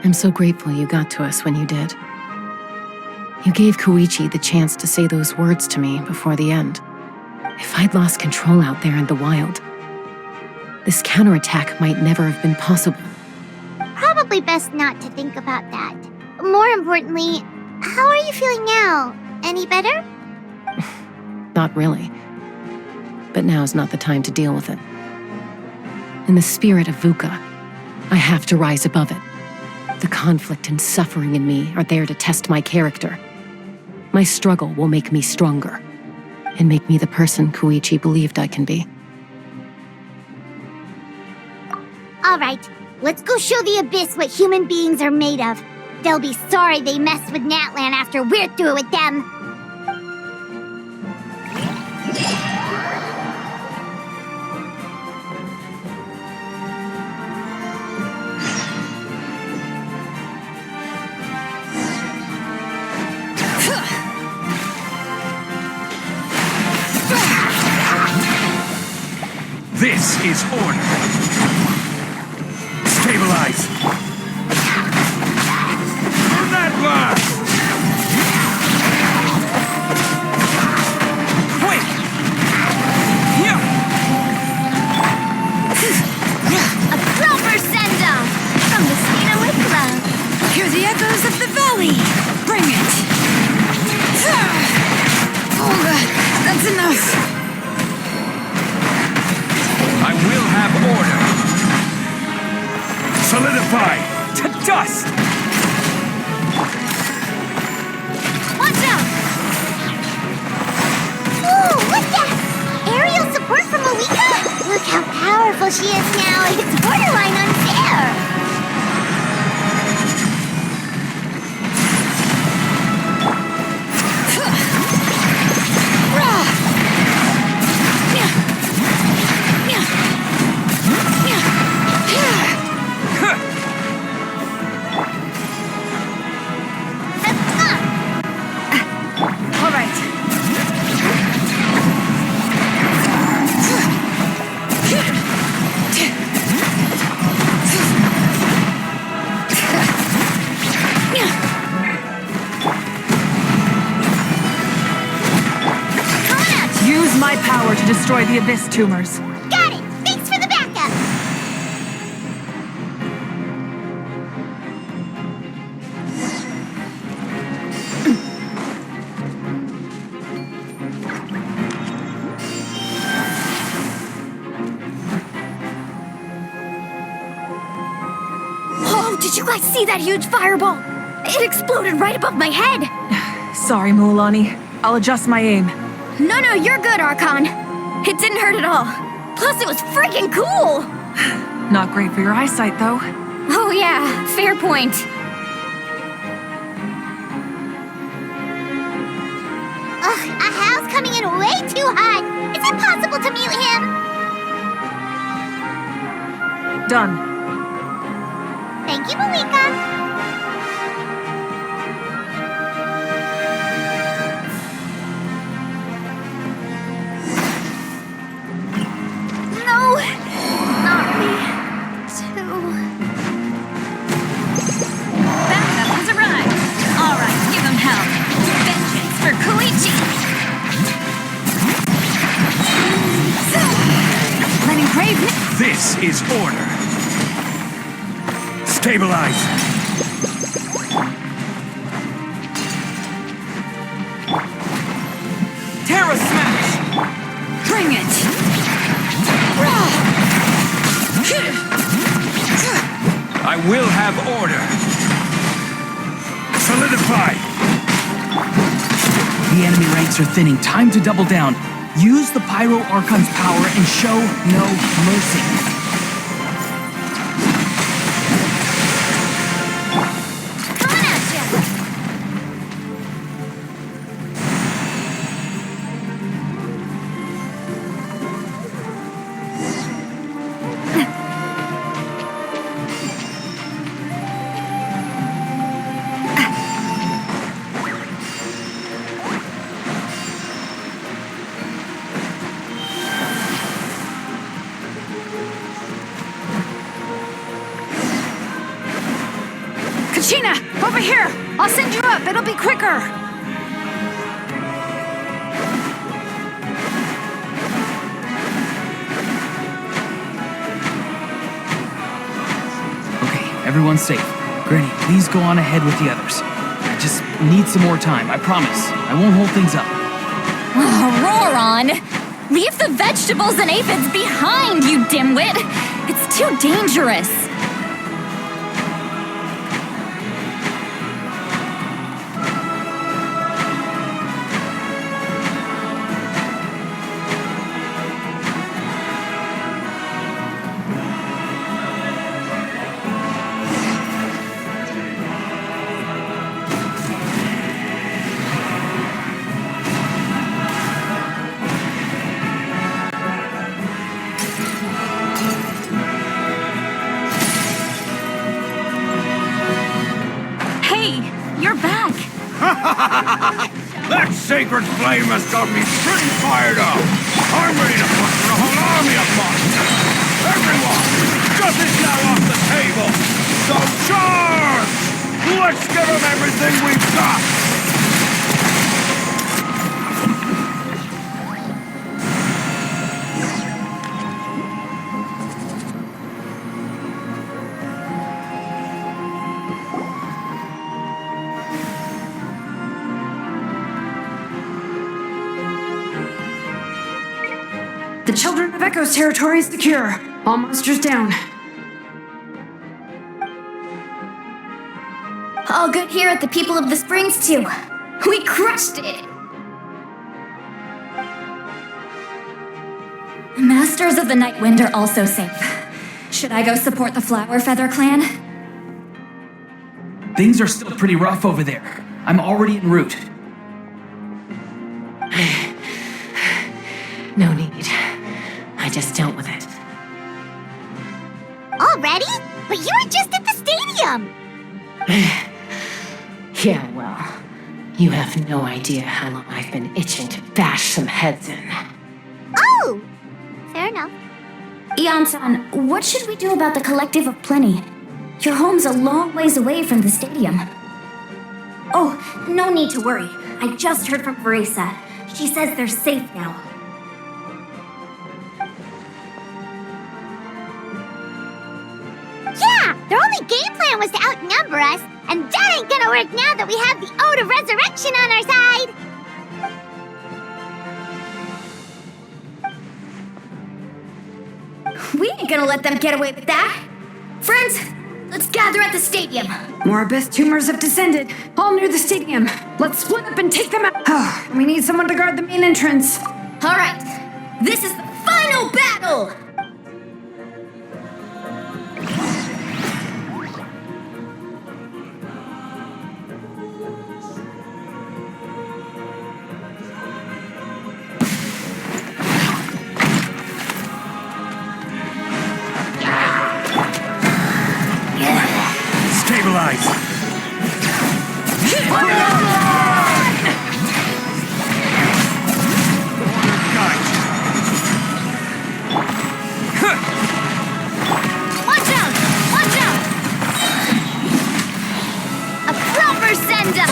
I'm so grateful you got to us when you did. You gave Koichi the chance to say those words to me before the end. If I'd lost control out there in the wild, this counterattack might never have been possible. Probably best not to think about that. More importantly, how are you feeling now? Any better? Not really. But now's not the time to deal with it. In the spirit of VUCA, I have to rise above it. The conflict and suffering in me are there to test my character. My struggle will make me stronger, and make me the person Koichi believed I can be. All right, let's go show the Abyss what human beings are made of. They'll be sorry they messed with Natlan after we're through with them. This is order. Stabilize. On that line. Wait. Here. A proper send-off from the Skinaway Club. Hear the echoes of the valley. Bring it. Oh, that's enough. I will have order. Solidify to dust. Watch out! Ooh, what's that? Aerial support from Malika? Look how powerful she is now. It's borderline unfair. My power to destroy the Abyss tumors. Got it! Thanks for the backup! Oh, did you guys see that huge fireball? It exploded right above my head! Sorry, Mualani. I'll adjust my aim. No, you're good, Archon. It didn't hurt at all. Plus, it was freaking cool! Not great for your eyesight, though. Oh yeah, fair point. Ugh, Ahal's coming in way too hot. Is it possible to mute him? Done. Thank you, Malika. No! Not me. Too. Backup has arrived. All right, give him hell. Vengeance for Koichi. Letting Crave. This is order. Stabilize. Terra Smash! Bring it! I will have order. Solidify. The enemy ranks are thinning. Time to double down. Use the Pyro Archon's power and show no mercy. Coming at ya! Kachina, over here! I'll send you up, it'll be quicker! Okay, everyone's safe. Granny, please go on ahead with the others. I just need some more time, I promise. I won't hold things up. Roron! Leave the vegetables and aphids behind, you dimwit! It's too dangerous. That sacred flame has got me pretty fired up. I'm ready to put a whole army of monsters. Everyone, justice now off the table. So charge! Let's give them everything we've got. The Children of Echo's territory is secure. All monsters down. All good here at the People of the Springs, too. We crushed it! Masters of the Night Wind are also safe. Should I go support the Flower Feather clan? Things are still pretty rough over there. I'm already en route. No need. I just dealt with it. Already? But you were just at the stadium! Yeah, well, you have no idea how long I've been itching to bash some heads in. Oh! Fair enough. Ian-san, what should we do about the Collective of Plenty? Your home's a long ways away from the stadium. Oh, no need to worry. I just heard from Veresa. She says they're safe now. Yeah! Their only game plan was to outnumber us, and that ain't gonna work now that we have the Ode of Resurrection on our side! We ain't gonna let them get away with that. Friends, Let's gather at the stadium. More abyss tumors have descended, all near the stadium. Let's split up and take them out. Oh, we need someone to guard the main entrance. All right, this is the final battle! Stabilize! Watch out! Watch out! A proper send-up!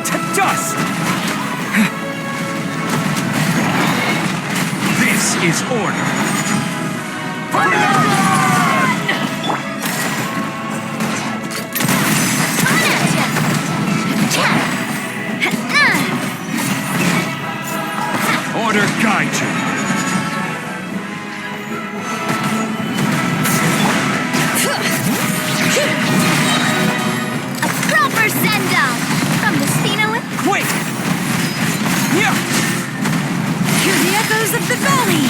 To dust! This is order. Order guide you. A proper send-down! From the Spino... Quick! Yeah! Hear the echoes of the valley!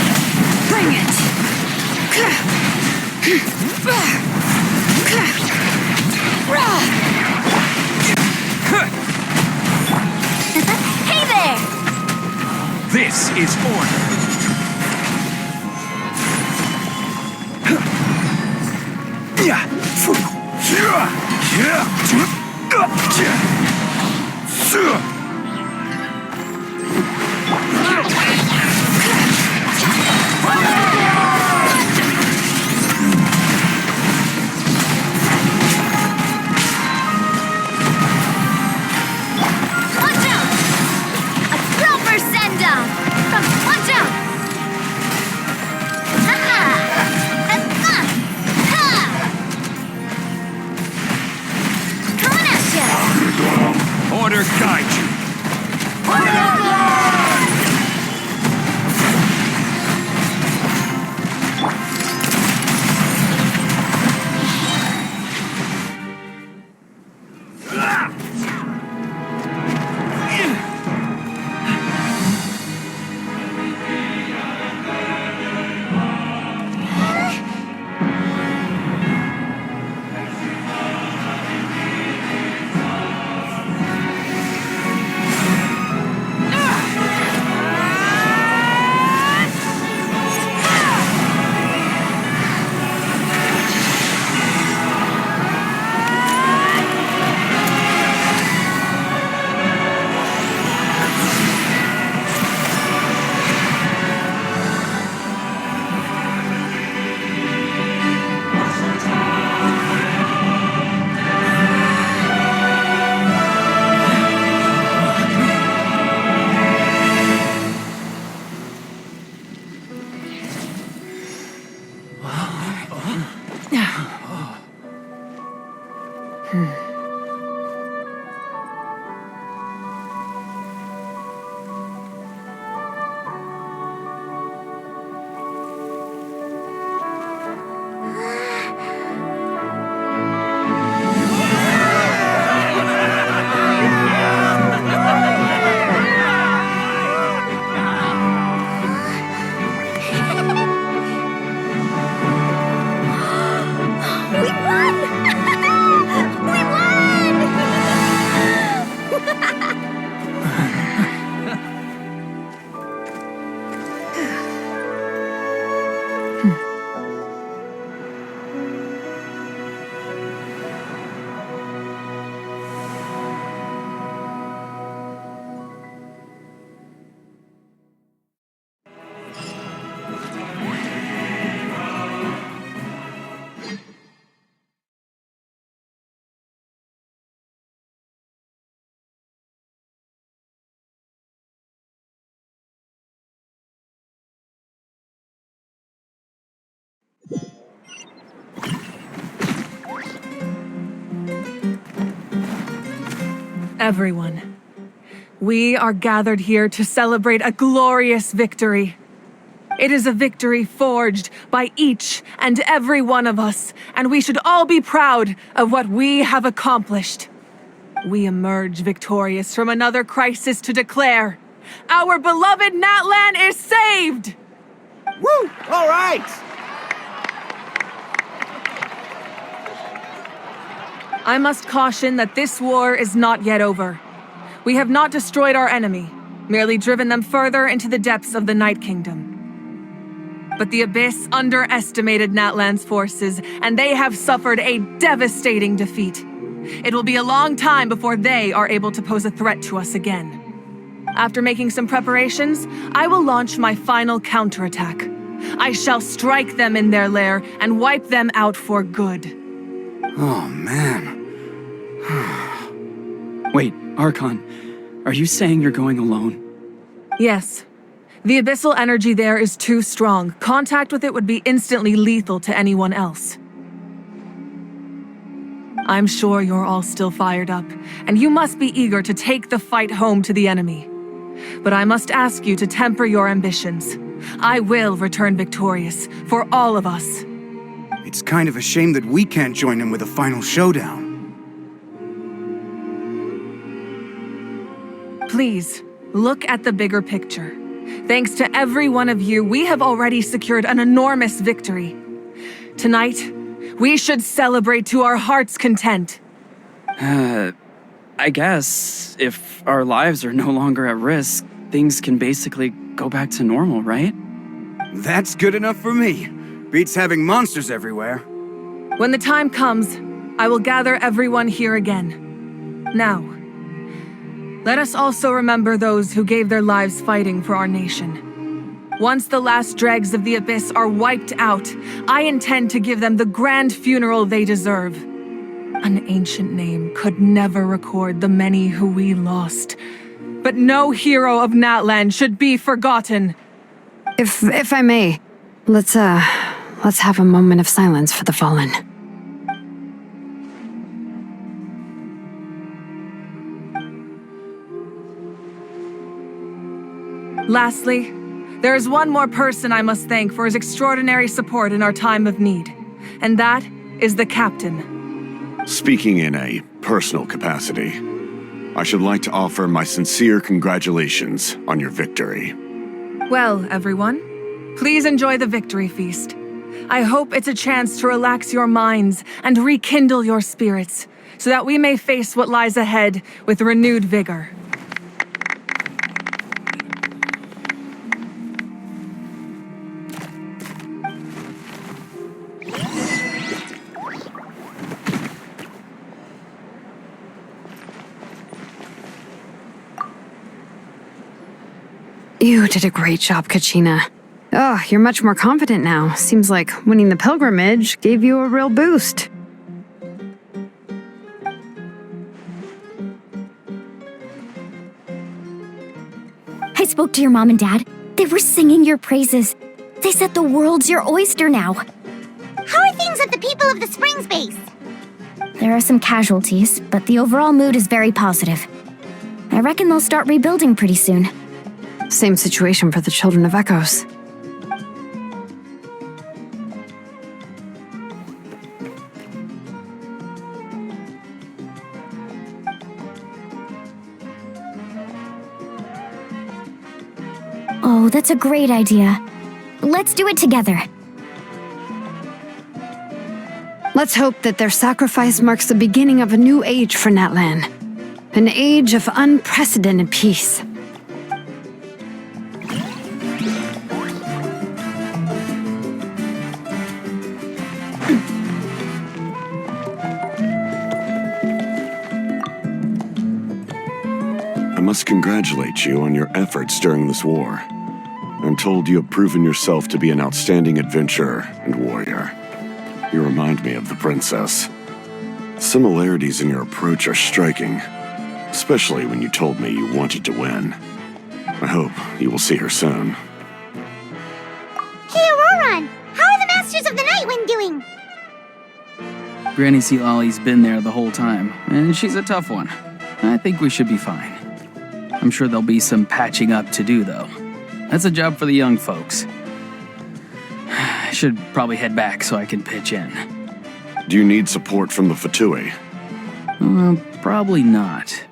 Bring it! Hey there! This is order. Watch out! A proper send-down! From... Watch out! Ha-ha! Ha-ha! Ha! Coming at ya! Order guide you. Everyone, We are gathered here to celebrate a glorious victory. It is a victory forged by each and every one of us, and we should all be proud of what we have accomplished. We emerge victorious from another crisis to declare, our beloved Natlan is saved! Woo! All right! I must caution that this war is not yet over. We have not destroyed our enemy, merely driven them further into the depths of the Night Kingdom. But the Abyss underestimated Natlan's forces, and they have suffered a devastating defeat. It will be a long time before they are able to pose a threat to us again. After making some preparations, I will launch my final counterattack. I shall strike them in their lair and wipe them out for good. Oh, man. Wait, Archon, are you saying you're going alone? Yes. The abyssal energy there is too strong. Contact with it would be instantly lethal to anyone else. I'm sure you're all still fired up, and you must be eager to take the fight home to the enemy. But I must ask you to temper your ambitions. I will return victorious, for all of us. It's kind of a shame that we can't join him with a final showdown. Please, look at the bigger picture. Thanks to every one of you, we have already secured an enormous victory. Tonight, we should celebrate to our heart's content. I guess if our lives are no longer at risk, things can basically go back to normal, right? That's good enough for me. Beats having monsters everywhere. When the time comes, I will gather everyone here again. Now, let us also remember those who gave their lives fighting for our nation. Once the last dregs of the Abyss are wiped out, I intend to give them the grand funeral they deserve. An ancient name could never record the many who we lost. But no hero of Natlan should be forgotten. If I may, let's have a moment of silence for the fallen. Lastly, there is one more person I must thank for his extraordinary support in our time of need, and that is the Captain. Speaking in a personal capacity, I should like to offer my sincere congratulations on your victory. Well, everyone, please enjoy the victory feast. I hope it's a chance to relax your minds and rekindle your spirits, so that we may face what lies ahead with renewed vigor. You did a great job, Kachina. Oh, you're much more confident now. Seems like winning the pilgrimage gave you a real boost. I spoke to your mom and dad. They were singing your praises. They said the world's your oyster now. How are things at the people of the Springs base? There are some casualties, but the overall mood is very positive. I reckon they'll start rebuilding pretty soon. Same situation for the Children of Echoes. Oh, that's a great idea. Let's do it together. Let's hope that their sacrifice marks the beginning of a new age for Natlan. An age of unprecedented peace. I must congratulate you on your efforts during this war. I'm told you have proven yourself to be an outstanding adventurer and warrior. You remind me of the princess. Similarities in your approach are striking, especially when you told me you wanted to win. I hope you will see her soon. Hey, Auroran! How are the Masters of the Night Wind doing? Granny Sealali's been there the whole time, and she's a tough one. I think we should be fine. I'm sure there'll be some patching up to do, though. That's a job for the young folks. I should probably head back so I can pitch in. Do you need support from the Fatui? Probably not.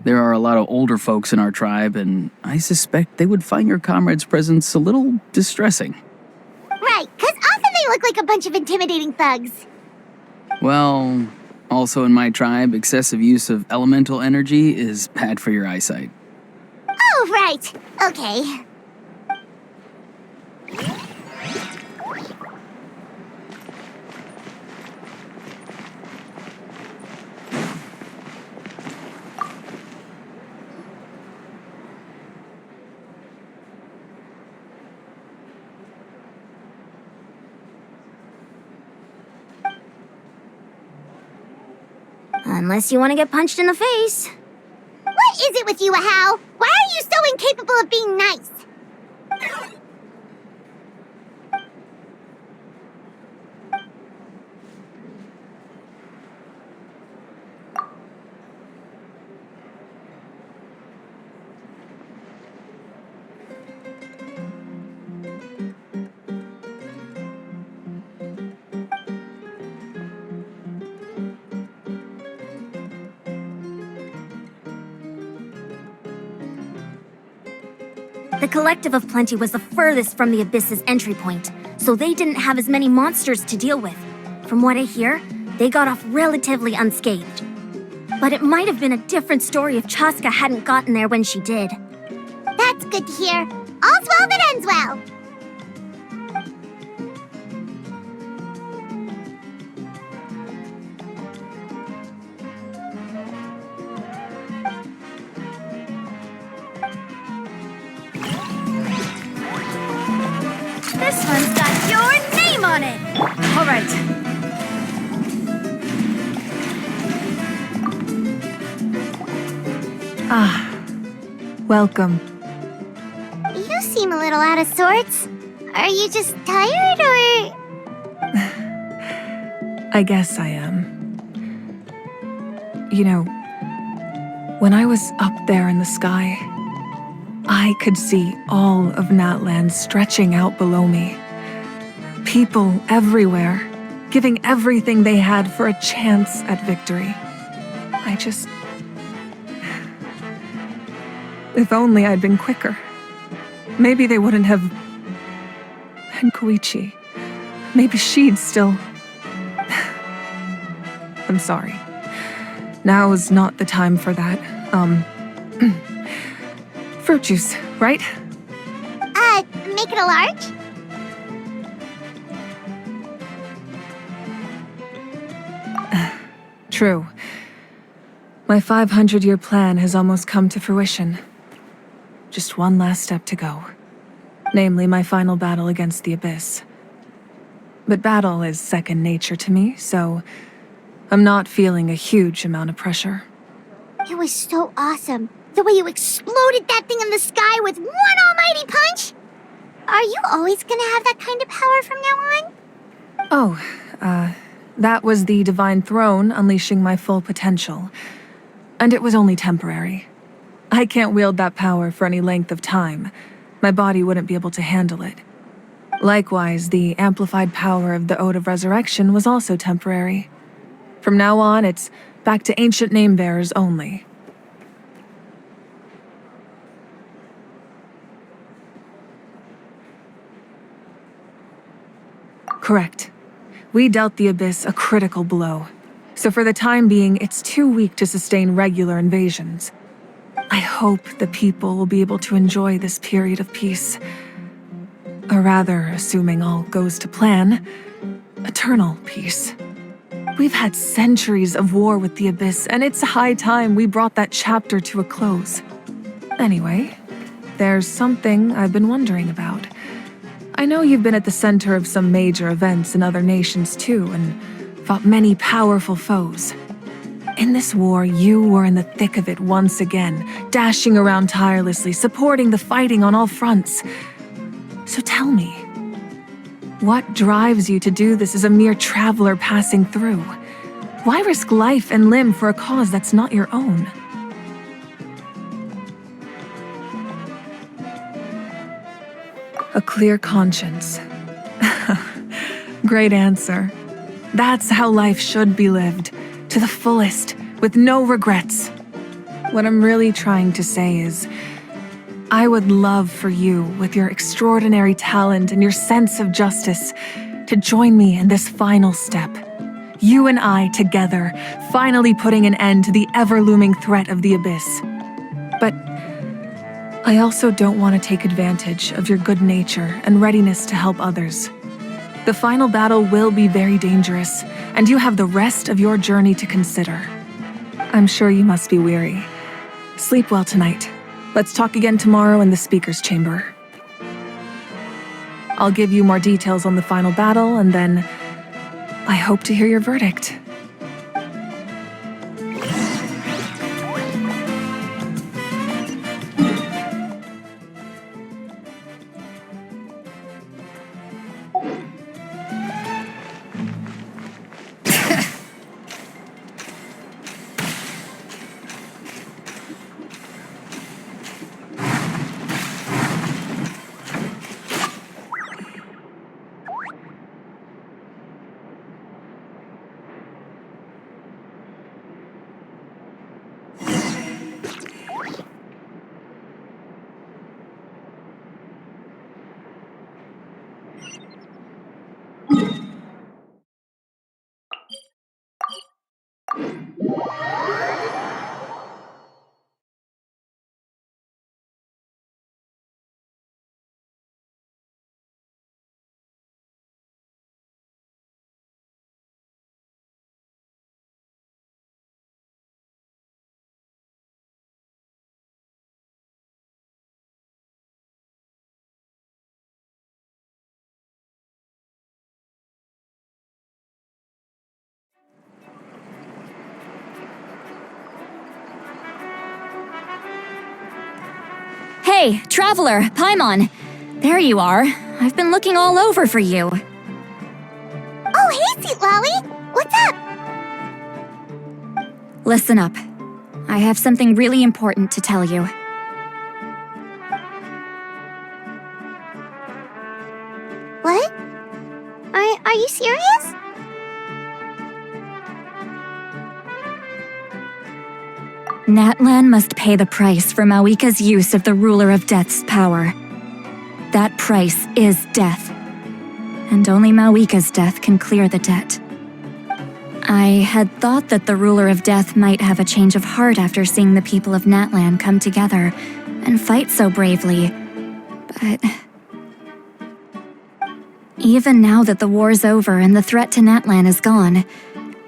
There are a lot of older folks in our tribe, and I suspect they would find your comrade's presence a little distressing. Right, because often they look like a bunch of intimidating thugs. Well, also in my tribe, excessive use of elemental energy is bad for your eyesight. Oh, right. Okay. Unless you want to get punched in the face. What is it with you, Ahau? Why are you so incapable of being nice? The Collective of Plenty was the furthest from the Abyss's entry point, so they didn't have as many monsters to deal with. From what I hear, they got off relatively unscathed. But it might have been a different story if Chaska hadn't gotten there when she did. That's good to hear. All's well that ends well. This one's got your name on it! All right. Welcome. You seem a little out of sorts. Are you just tired, or...? I guess I am. You know, when I was up there in the sky, I could see all of Natlan stretching out below me. People everywhere, giving everything they had for a chance at victory. If only I'd been quicker. Maybe they wouldn't have... And Koichi. Maybe she'd still... I'm sorry. Now is not the time for that. Fruit juice, right? Make it a large? True. My 500-year plan has almost come to fruition. Just one last step to go. Namely, my final battle against the Abyss. But battle is second nature to me, so I'm not feeling a huge amount of pressure. It was so awesome. The way you exploded that thing in the sky with one almighty punch! Are you always gonna have that kind of power from now on? Oh, that was the Divine Throne unleashing my full potential. And it was only temporary. I can't wield that power for any length of time. My body wouldn't be able to handle it. Likewise, the amplified power of the Ode of Resurrection was also temporary. From now on, it's back to ancient name-bearers only. Correct. We dealt the Abyss a critical blow. So for the time being, it's too weak to sustain regular invasions. I hope the people will be able to enjoy this period of peace. Or rather, assuming all goes to plan, eternal peace. We've had centuries of war with the Abyss, and it's high time we brought that chapter to a close. Anyway, there's something I've been wondering about. I know you've been at the center of some major events in other nations too, and fought many powerful foes. In this war, you were in the thick of it once again, dashing around tirelessly, supporting the fighting on all fronts. So tell me, what drives you to do this as a mere traveler passing through? Why risk life and limb for a cause that's not your own? A clear conscience. Great answer. That's how life should be lived, to the fullest, with no regrets. What I'm really trying to say is, I would love for you, with your extraordinary talent and your sense of justice, to join me in this final step. You and I together, finally putting an end to the ever-looming threat of the Abyss. But I also don't want to take advantage of your good nature and readiness to help others. The final battle will be very dangerous, and you have the rest of your journey to consider. I'm sure you must be weary. Sleep well tonight. Let's talk again tomorrow in the speaker's chamber. I'll give you more details on the final battle, and then I hope to hear your verdict. Hey, Traveler, Paimon. There you are. I've been looking all over for you. Oh, hey, Sweet Lolly! What's up? Listen up. I have something really important to tell you. What? Are you serious? Natlan must pay the price for Mawika's use of the Ruler of Death's power. That price is death. And only Mawika's death can clear the debt. I had thought that the Ruler of Death might have a change of heart after seeing the people of Natlan come together and fight so bravely, but even now that the war's over and the threat to Natlan is gone,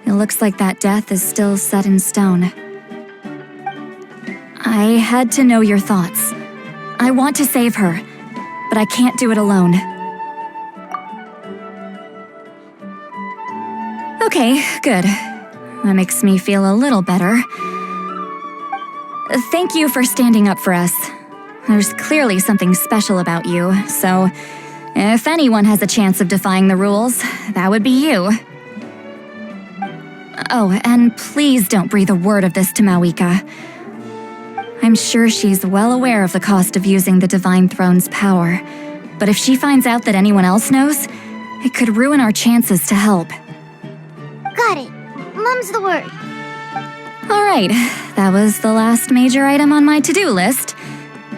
it looks like that death is still set in stone. I had to know your thoughts. I want to save her, but I can't do it alone. Okay, good. That makes me feel a little better. Thank you for standing up for us. There's clearly something special about you, so if anyone has a chance of defying the rules, that would be you. Oh, and please don't breathe a word of this to Mawika. I'm sure she's well aware of the cost of using the Divine Throne's power, but if she finds out that anyone else knows, it could ruin our chances to help. Got it. Mum's the word. Alright, that was the last major item on my to-do list.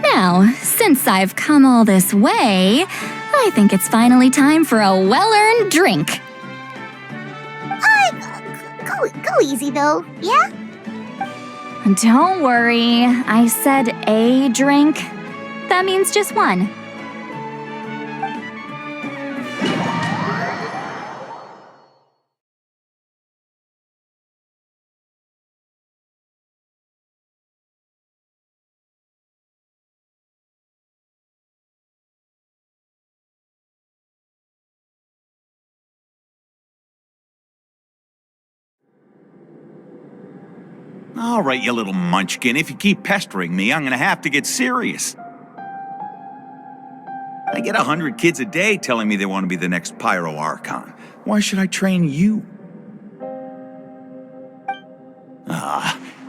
Now, since I've come all this way, I think it's finally time for a well-earned drink. Go easy though, yeah? Don't worry, I said a drink. That means just one. All right, you little munchkin. If you keep pestering me, I'm gonna have to get serious. I get 100 kids a day telling me they want to be the next Pyro Archon. Why should I train you?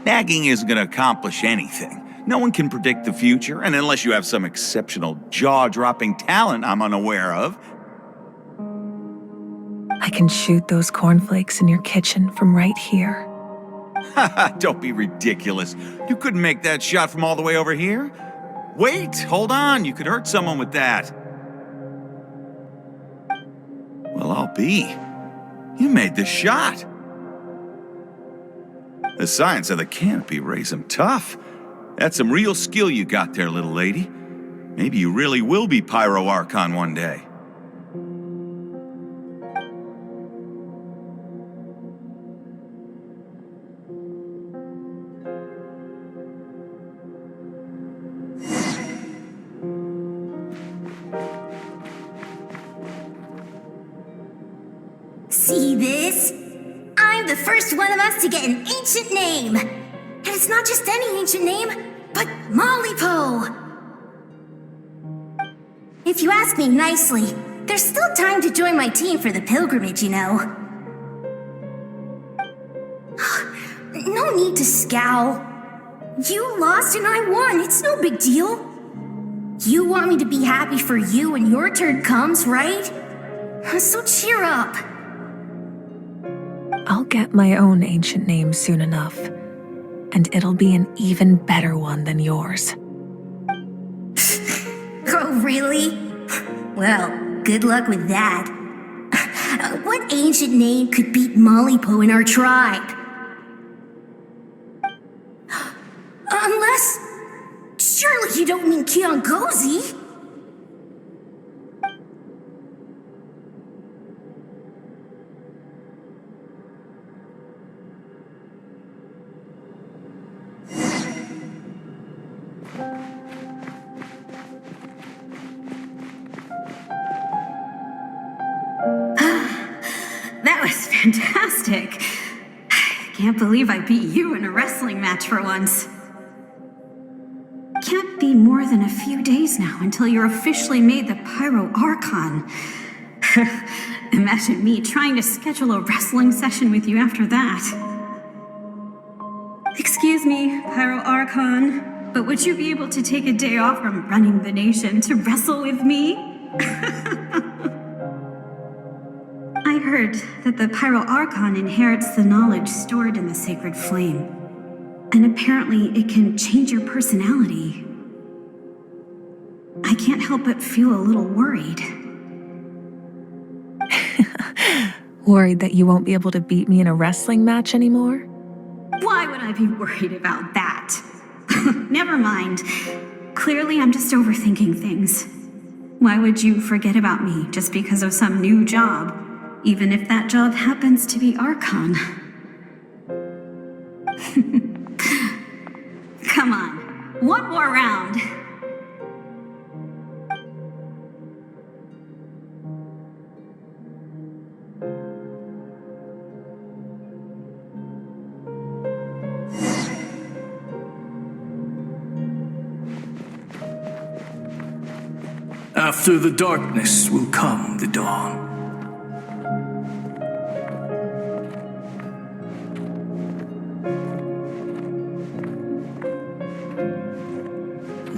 Nagging isn't gonna accomplish anything. No one can predict the future, and unless you have some exceptional jaw-dropping talent I'm unaware of. I can shoot those cornflakes in your kitchen from right here. Haha, don't be ridiculous. You couldn't make that shot from all the way over here. Wait, hold on, you could hurt someone with that. Well, I'll be. You made the shot. The science of the canopy raised him tough. That's some real skill you got there, little lady. Maybe you really will be Pyro Archon one day. See this? I'm the first one of us to get an ancient name. And it's not just any ancient name, but Mollypo. If you ask me nicely, there's still time to join my team for the pilgrimage, you know. No need to scowl. You lost and I won, it's no big deal. You want me to be happy for you when your turn comes, right? So cheer up. I'll get my own ancient name soon enough, and it'll be an even better one than yours. Oh, really? Well, good luck with that. What ancient name could beat Mollypo in our tribe? Unless... surely you don't mean Kiongozi? That was fantastic. Can't believe I beat you in a wrestling match for once. Can't be more than a few days now until you're officially made the Pyro Archon. Imagine me trying to schedule a wrestling session with you after that. Excuse me, Pyro Archon, but would you be able to take a day off from running the nation to wrestle with me? I heard that the Pyro Archon inherits the knowledge stored in the sacred flame. And apparently it can change your personality. I can't help but feel a little worried. Worried that you won't be able to beat me in a wrestling match anymore? Why would I be worried about that? Never mind. Clearly I'm just overthinking things. Why would you forget about me just because of some new job? Even if that job happens to be Archon. Come on, one more round. After the darkness will come the dawn.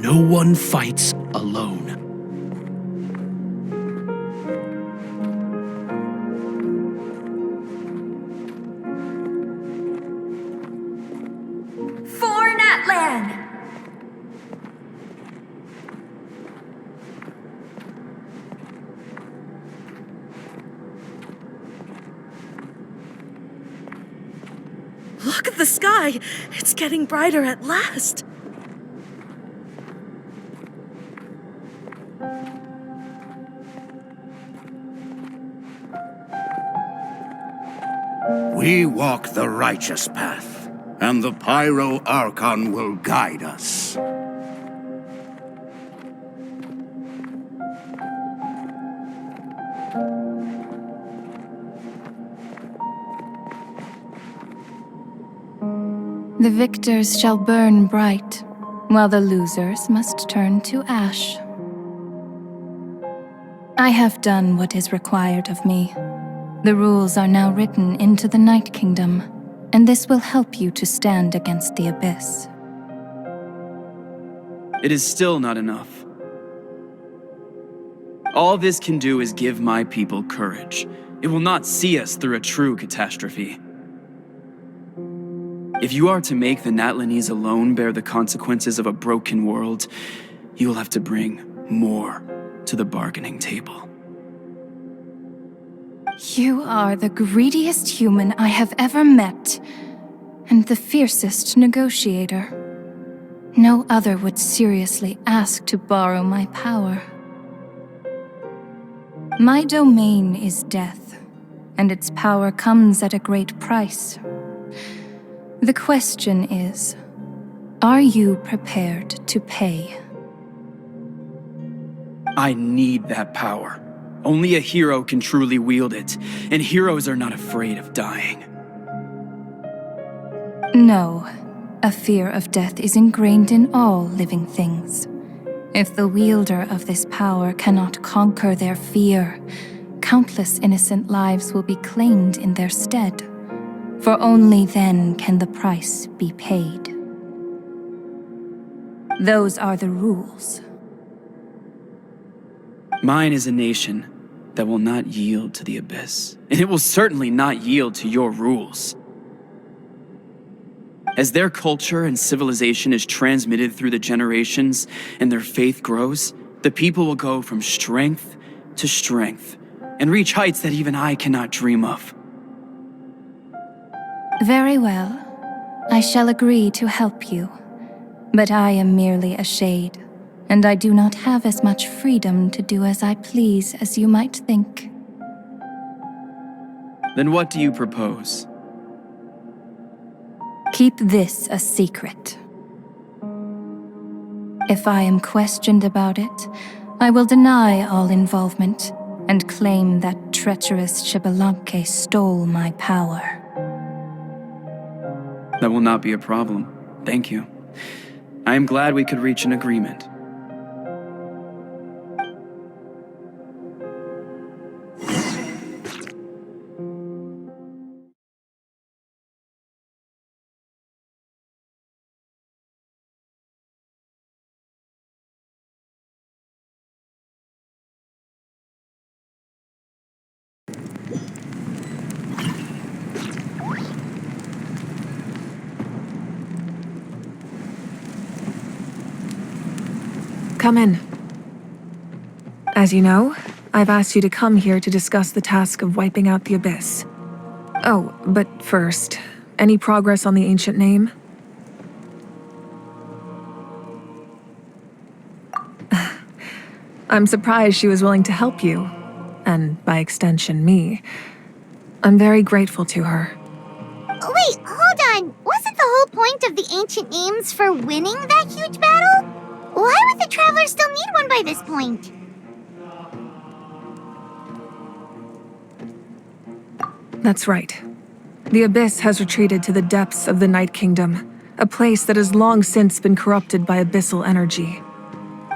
No one fights alone. For Natlan! Look at the sky! It's getting brighter at last! We walk the righteous path, and the Pyro Archon will guide us. The victors shall burn bright, while the losers must turn to ash. I have done what is required of me. The rules are now written into the Night Kingdom, and this will help you to stand against the Abyss. it is still not enough. All this can do is give my people courage. It will not see us through a true catastrophe. If you are to make the Natlanese alone bear the consequences of a broken world, you will have to bring more to the bargaining table. You are the greediest human I have ever met, and the fiercest negotiator. No other would seriously ask to borrow my power. My domain is death, and its power comes at a great price. The question is, are you prepared to pay? I need that power. Only a hero can truly wield it, and heroes are not afraid of dying. No, a fear of death is ingrained in all living things. If the wielder of this power cannot conquer their fear, countless innocent lives will be claimed in their stead. For only then can the price be paid. Those are the rules. Mine is a nation that will not yield to the Abyss, and it will certainly not yield to your rules. As their culture and civilization is transmitted through the generations and their faith grows, the people will go from strength to strength and reach heights that even I cannot dream of. Very well. I shall agree to help you. But I am merely a shade, and I do not have as much freedom to do as I please as you might think. Then what do you propose? Keep this a secret. If I am questioned about it, I will deny all involvement and claim that treacherous Xbalanque stole my power. That will not be a problem. Thank you. I am glad we could reach an agreement. Come in. As you know, I've asked you to come here to discuss the task of wiping out the Abyss. Oh, but first, any progress on the ancient name? I'm surprised she was willing to help you, and by extension, me. I'm very grateful to her. Wait, hold on. Wasn't the whole point of the ancient names for winning that huge battle? Why would the Travelers still need one by this point? That's right. The Abyss has retreated to the depths of the Night Kingdom, a place that has long since been corrupted by abyssal energy.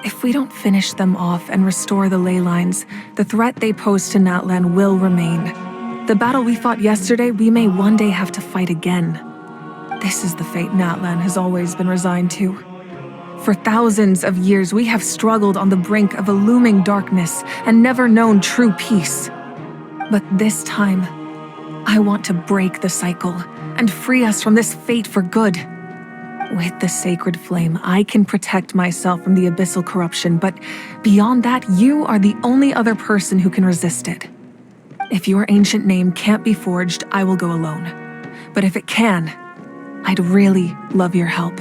If we don't finish them off and restore the ley lines, the threat they pose to Natlan will remain. The battle we fought yesterday, we may one day have to fight again. This is the fate Natlan has always been resigned to. For thousands of years, we have struggled on the brink of a looming darkness and never known true peace. But this time, I want to break the cycle and free us from this fate for good. With the sacred flame, I can protect myself from the abyssal corruption, but beyond that, you are the only other person who can resist it. If your ancient name can't be forged, I will go alone. But if it can, I'd really love your help.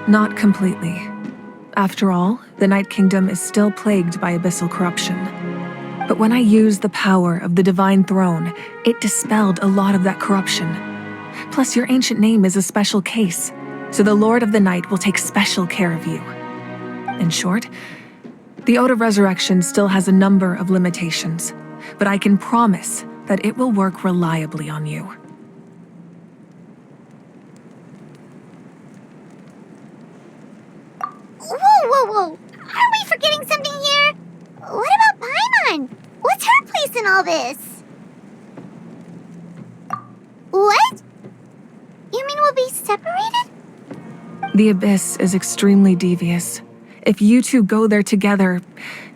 Not completely. After all, the Night Kingdom is still plagued by abyssal corruption. But when I used the power of the Divine Throne, it dispelled a lot of that corruption. Plus, your ancient name is a special case, so the Lord of the Night will take special care of you. In short, the Ode of Resurrection still has a number of limitations, but I can promise that it will work reliably on you. Whoa! Are we forgetting something here? What about Paimon? What's her place in all this? What? separated? The Abyss is extremely devious. If you two go there together,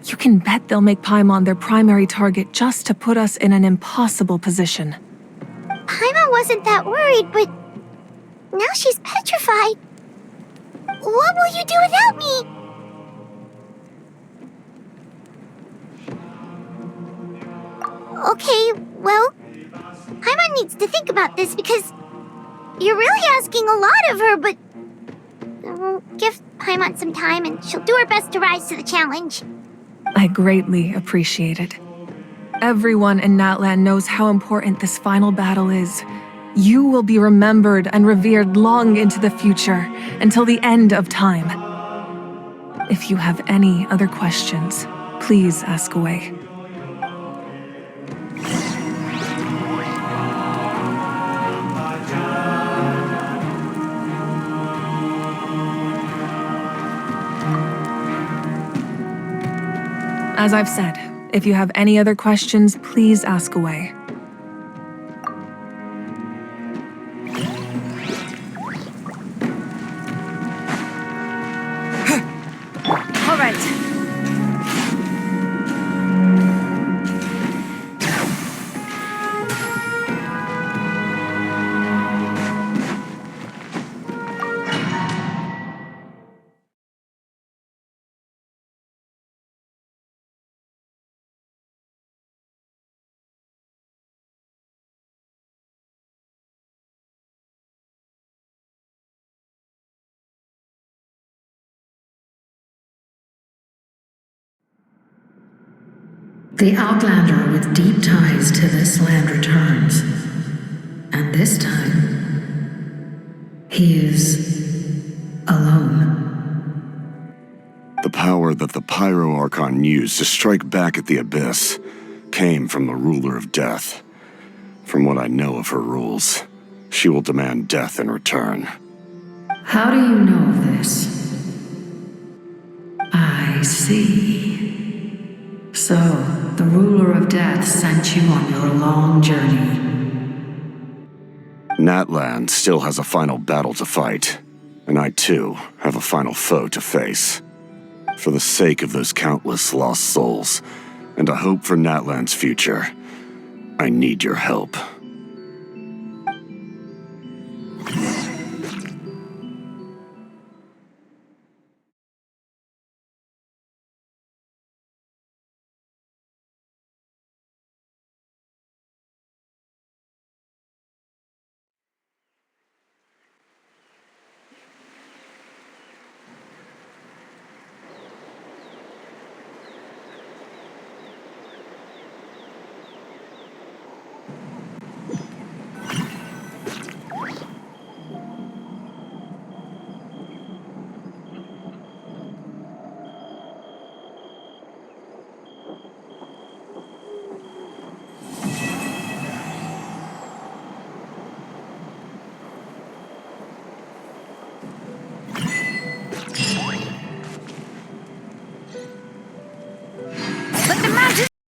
you can bet they'll make Paimon their primary target just to put us in an impossible position. Paimon wasn't that worried, but now she's petrified. What will you do without me? Okay, well, Paimon needs to think about this because you're really asking a lot of her, but give Paimon some time and she'll do her best to rise to the challenge. I greatly appreciate it. Everyone in Natlan knows how important this final battle is. You will be remembered and revered long into the future, until the end of time. If you have any other questions, please ask away. As I've said, if you have any other questions, please ask away. All right. The Outlander with deep ties to this land returns. And this time, he is alone. The power that the Pyro Archon used to strike back at the Abyss came from the Ruler of Death. From what I know of her rules, she will demand death in return. How do you know of this? I see. So, the Ruler of Death sent you on your long journey. Natlan still has a final battle to fight, and I too have a final foe to face. For the sake of those countless lost souls, and a hope for Natlan's future, I need your help.